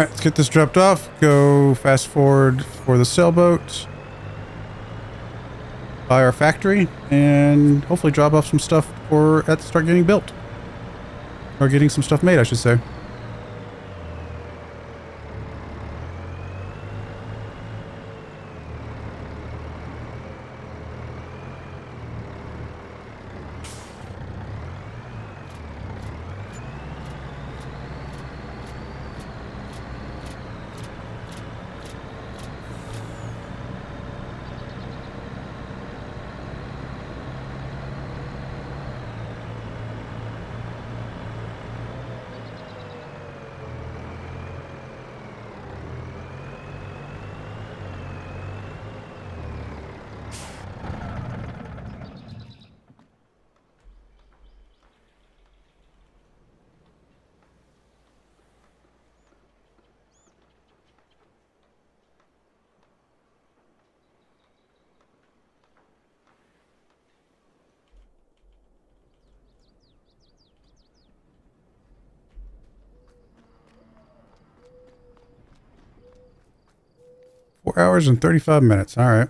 All right, let's get this dropped off. Go fast forward for the sailboat. Buy our factory and hopefully drop off some stuff or start getting built. Or getting some stuff made, I should say. 4 hours and 35 minutes. All right.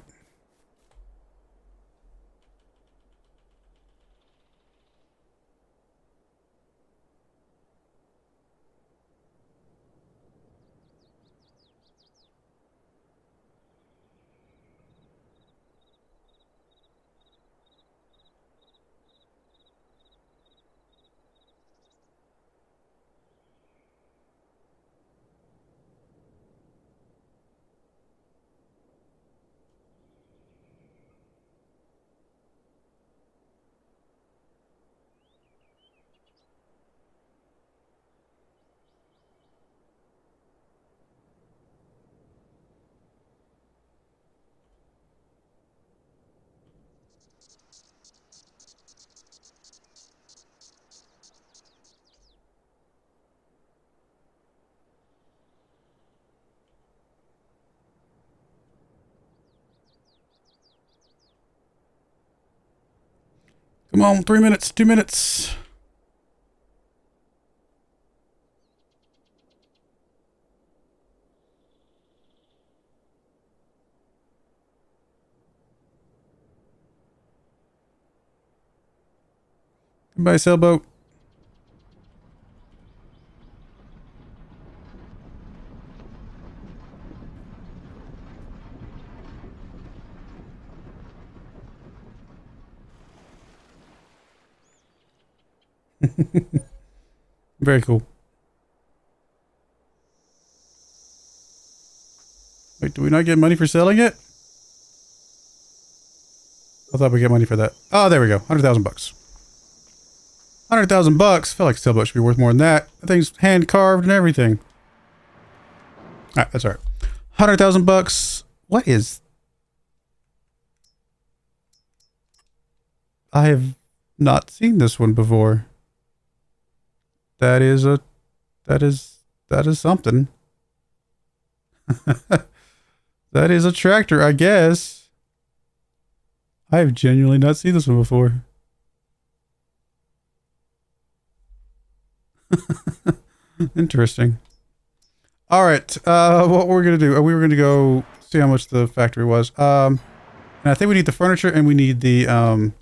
Come on, 3 minutes, 2 minutes. Goodbye, sailboat. Very cool. Wait, do we not get money for selling it? I thought we get money for that. Oh, there we go. 100,000 bucks. 100,000 bucks. Feel like sailboat should be worth more than that. That thing's hand carved and everything. All right, that's all right. 100,000 bucks. What is? I have not seen this one before. That is something. That is a tractor, I guess. I have genuinely not seen this one before. Interesting. All right, what we're gonna do? We were gonna go see how much the factory was. And I think we need the furniture and we need the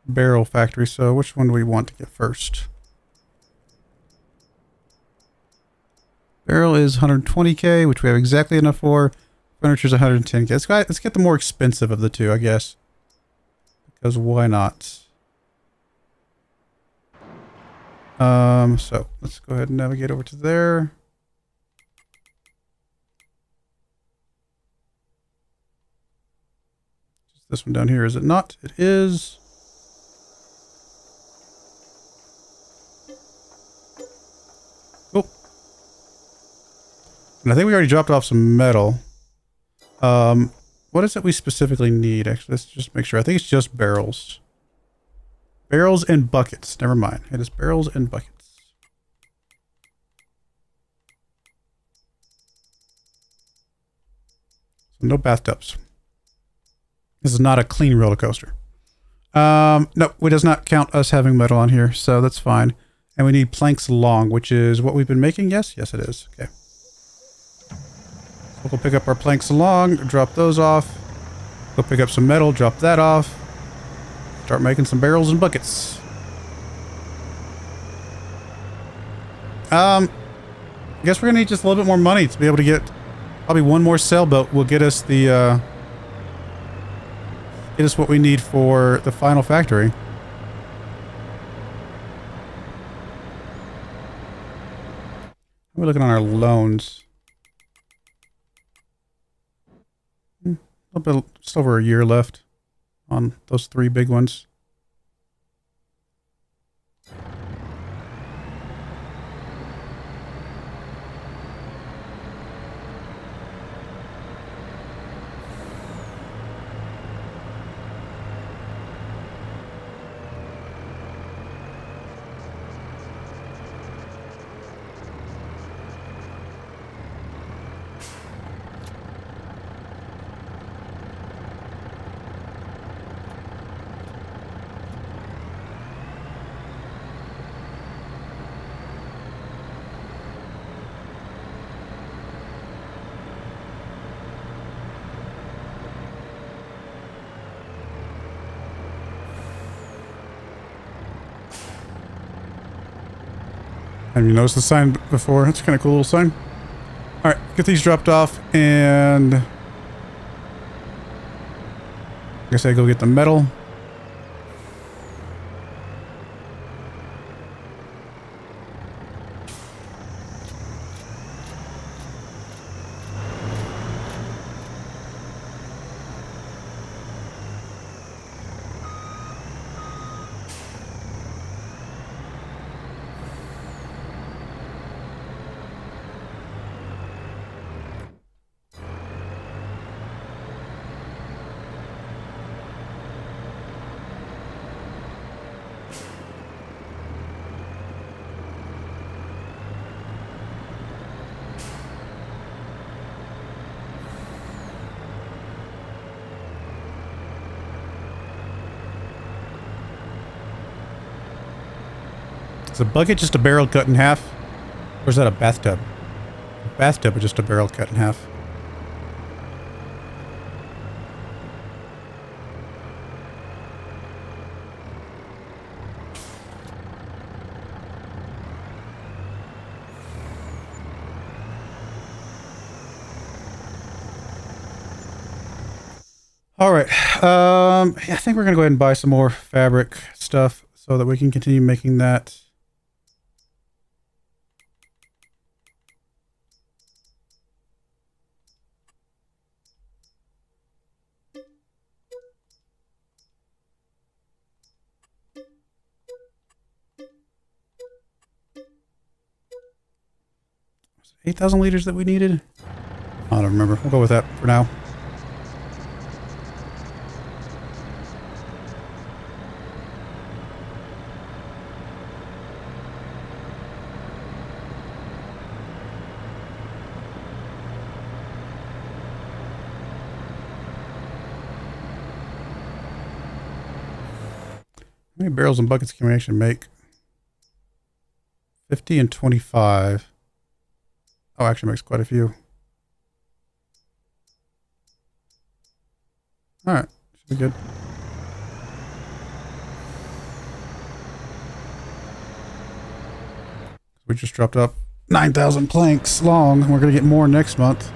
barrel factory. So which one do we want to get first? Barrel is 120k, which we have exactly enough for. Furniture is 110k. Let's get the more expensive of the two, I guess. Because why not? So let's go ahead and navigate over to there. This one down here, is it not? It is. Cool. And I think we already dropped off some metal. What is it we specifically need? Actually, let's just make sure. I think it's just barrels. Barrels and buckets. Never mind. It is barrels and buckets. So no bathtubs. This is not a clean roller coaster. No, it does not count us having metal on here, so that's fine. And we need planks long, which is what we've been making. Yes, yes, it is. Okay. So we'll pick up our planks along, drop those off. Go pick up some metal, drop that off. Start making some barrels and buckets. I guess we're gonna need just a little bit more money to be able to get probably one more sailboat will get us the get us what we need for the final factory. We're looking on our loans. A little bit, just over a year left on those 3 big ones. Have you noticed the sign before? That's kind of cool little sign. All right, get these dropped off, and I guess I go get the metal. Is a bucket just a barrel cut in half? Or is that a bathtub? A bathtub or just a barrel cut in half? All right. Yeah, I think we're going to go ahead and buy some more fabric stuff so that we can continue making that. Was it 8,000 liters that we needed? I don't remember. We'll go with that for now. How many barrels and buckets can we actually make? 50 and 25. Oh, actually makes quite a few. All right, should be good. We just dropped up 9,000 planks long. We're going to get more next month.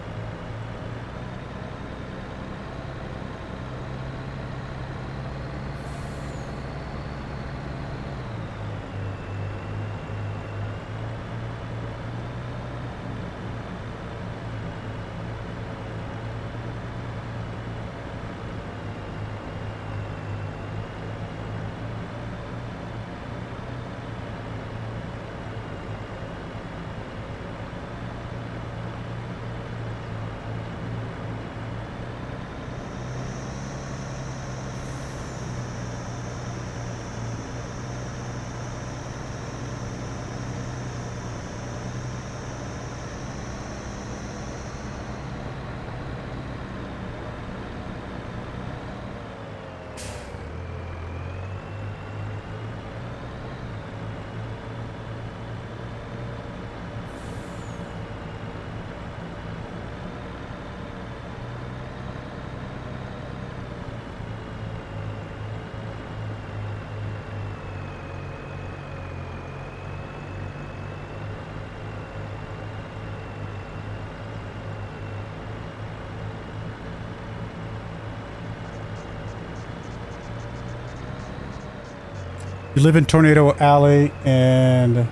You live in Tornado Alley, and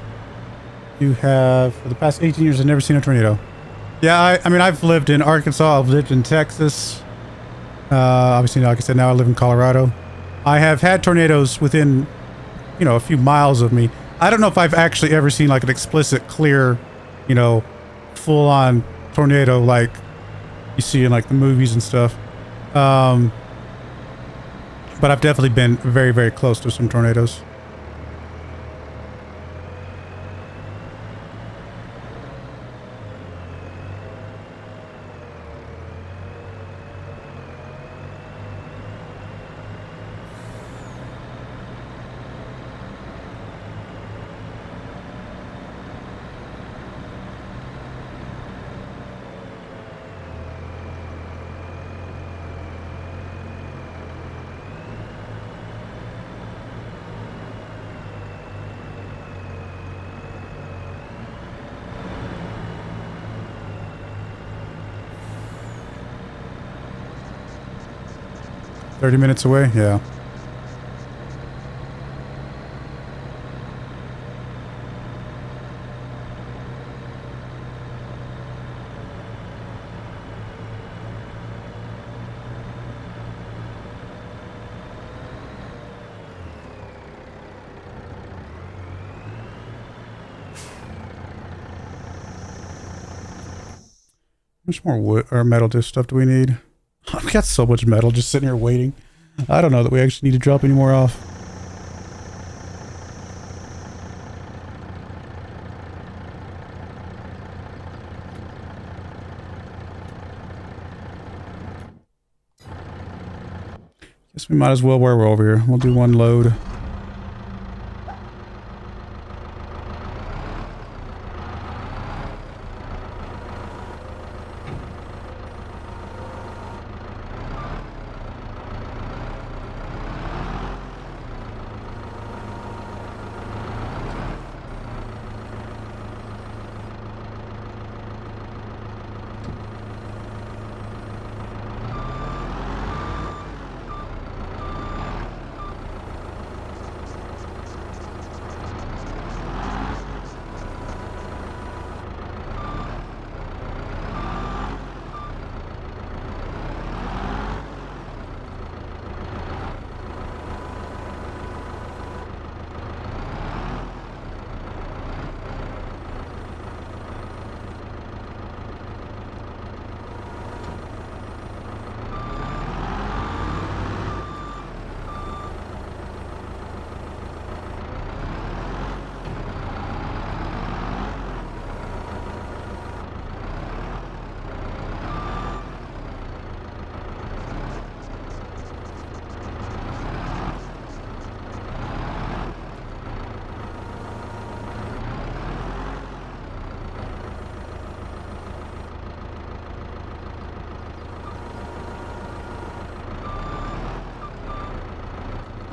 you have, for the past 18 years, I've never seen a tornado. Yeah, I mean, I've lived in Arkansas, I've lived in Texas. Obviously, like I said, now I live in Colorado. I have had tornadoes within, you know, a few miles of me. I don't know if I've actually ever seen like an explicit, clear, you know, full-on tornado like you see in like the movies and stuff. But I've definitely been very, very close to some tornadoes. 30 minutes away? Yeah. How much more wood or metal disc stuff do we need? I've got so much metal just sitting here waiting. I don't know that we actually need to drop any more off. Guess we might as well while we're over here. We'll do one load.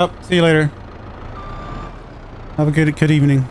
Oh, see you later. Have a good evening.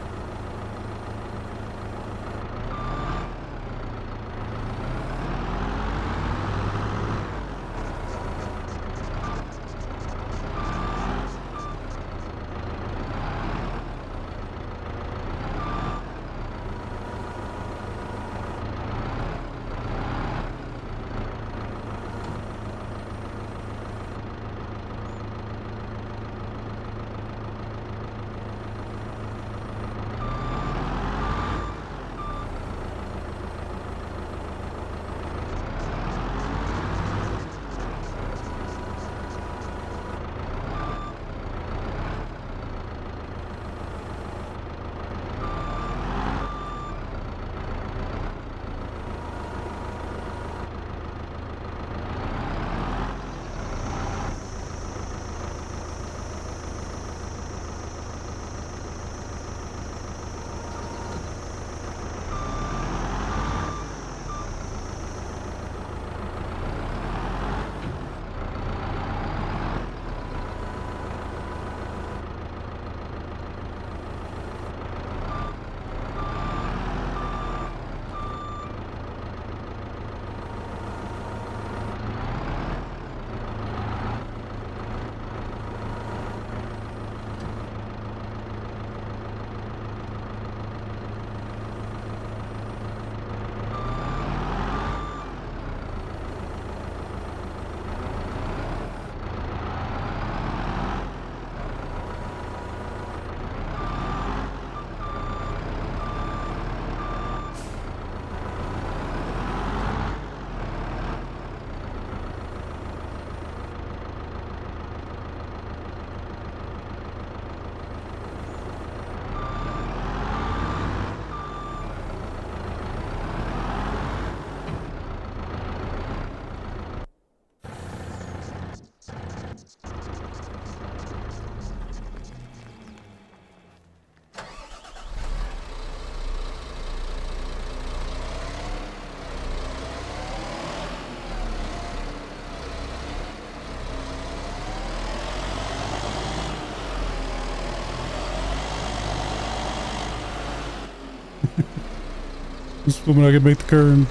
This woman I can make the current.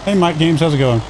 Hey, Mike Games, how's it going?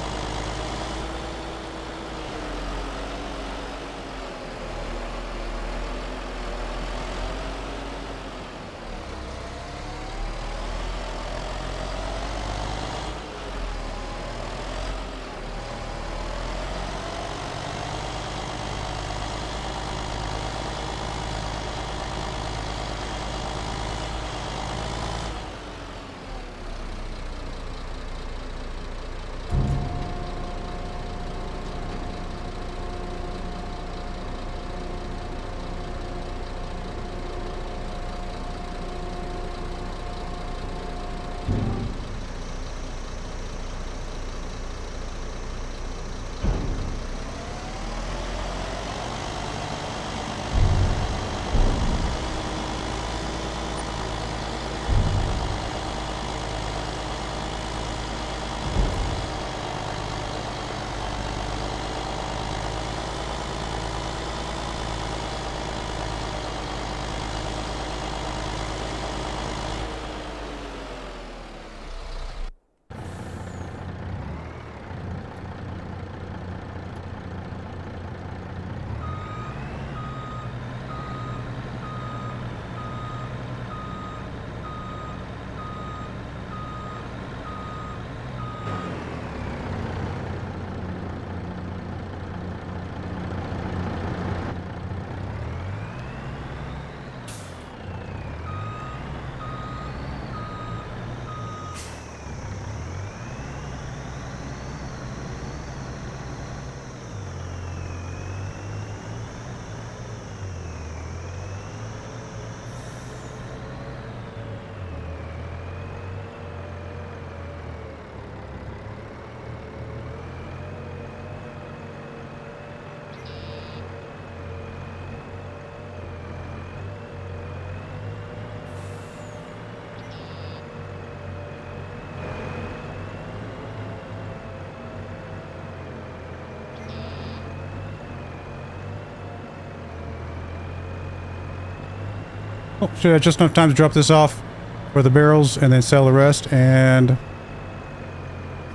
Oh, should have just enough time to drop this off for the barrels and then sell the rest, and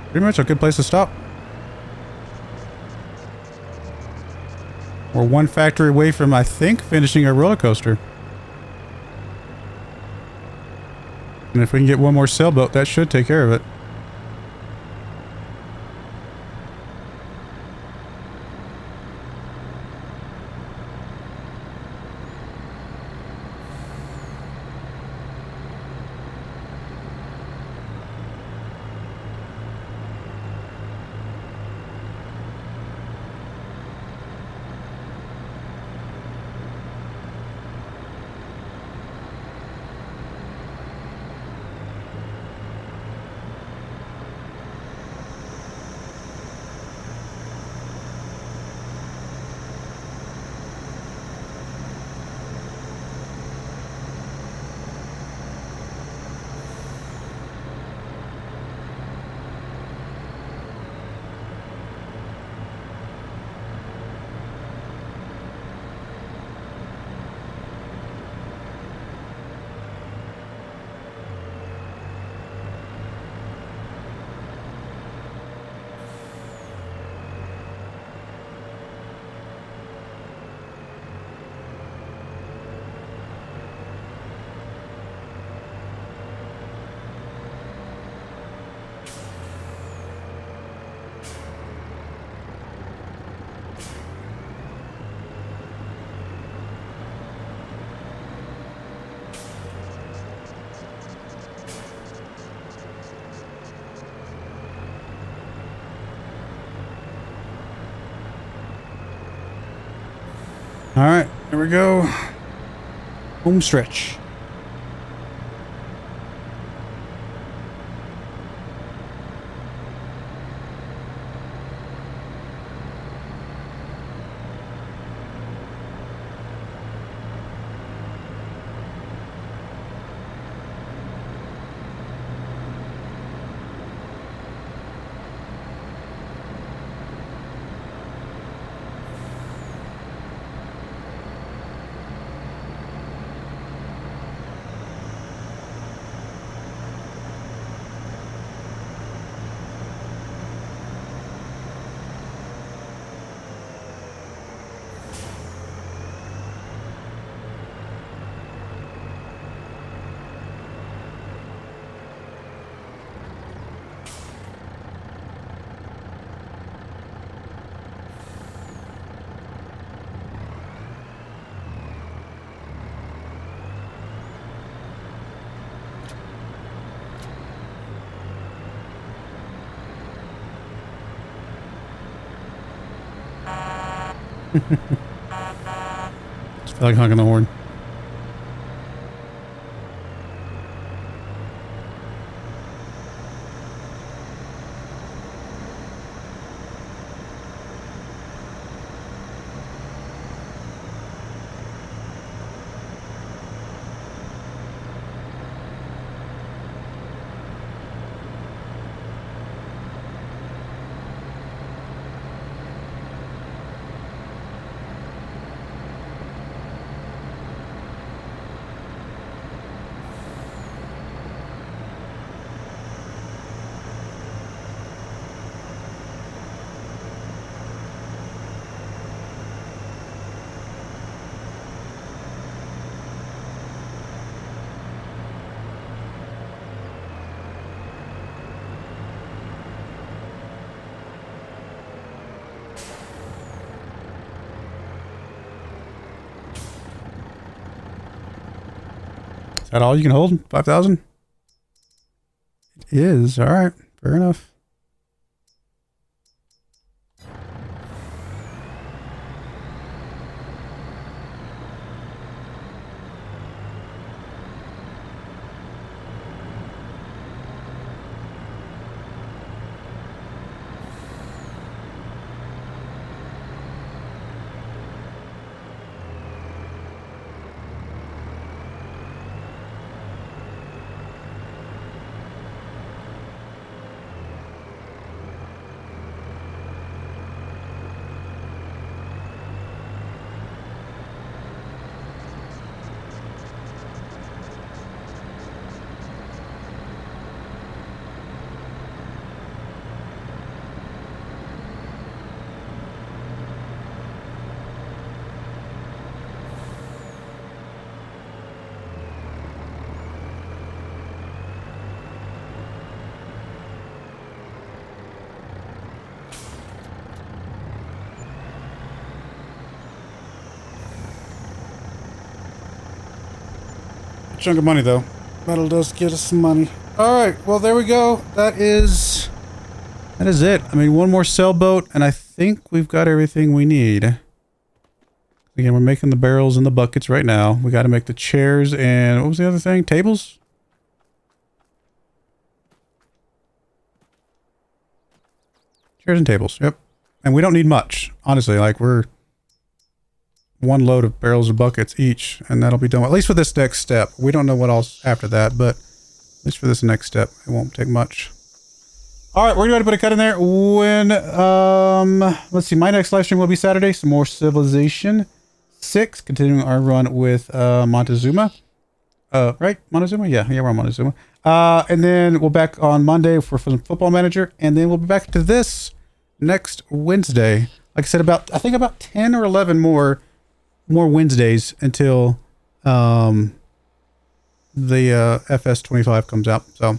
pretty much a good place to stop. We're one factory away from, I think, finishing our roller coaster. And if we can get one more sailboat, that should take care of it. All right, here we go. Home stretch. Just feel like honking the horn. Is that all you can hold? 5,000? It is. All right. Fair enough. Chunk of money though. Metal does get us some money. Alright, well there we go. That is it. I mean, one more sailboat and I think we've got everything we need. Again, we're making the barrels and the buckets right now. We got to make the chairs and what was the other thing? Tables? Chairs and tables, yep. And we don't need much, honestly. Like, we're one load of barrels and buckets each, and that'll be done. At least for this next step. We don't know what else after that, but at least for this next step, it won't take much. All right, we're going to put a cut in there when, let's see, my next live stream will be Saturday. Some more Civilization 6, continuing our run with Montezuma. Right? Montezuma? Yeah, we're on Montezuma. And then we'll back on Monday for some Football Manager, and then we'll be back to this next Wednesday. Like I said, I think about 10 or 11 more Wednesdays until the FS22 comes out. So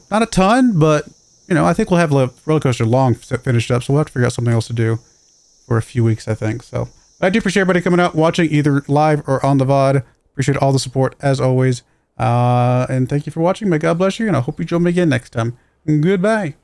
not a ton, but you know, I think we'll have Roller Coaster Long finished up, so we'll have to figure out something else to do for a few weeks, I think. So I do appreciate everybody coming out, watching either live or on the VOD. Appreciate all the support as always. And thank you for watching. May God bless you, and I hope you join me again next time. Goodbye.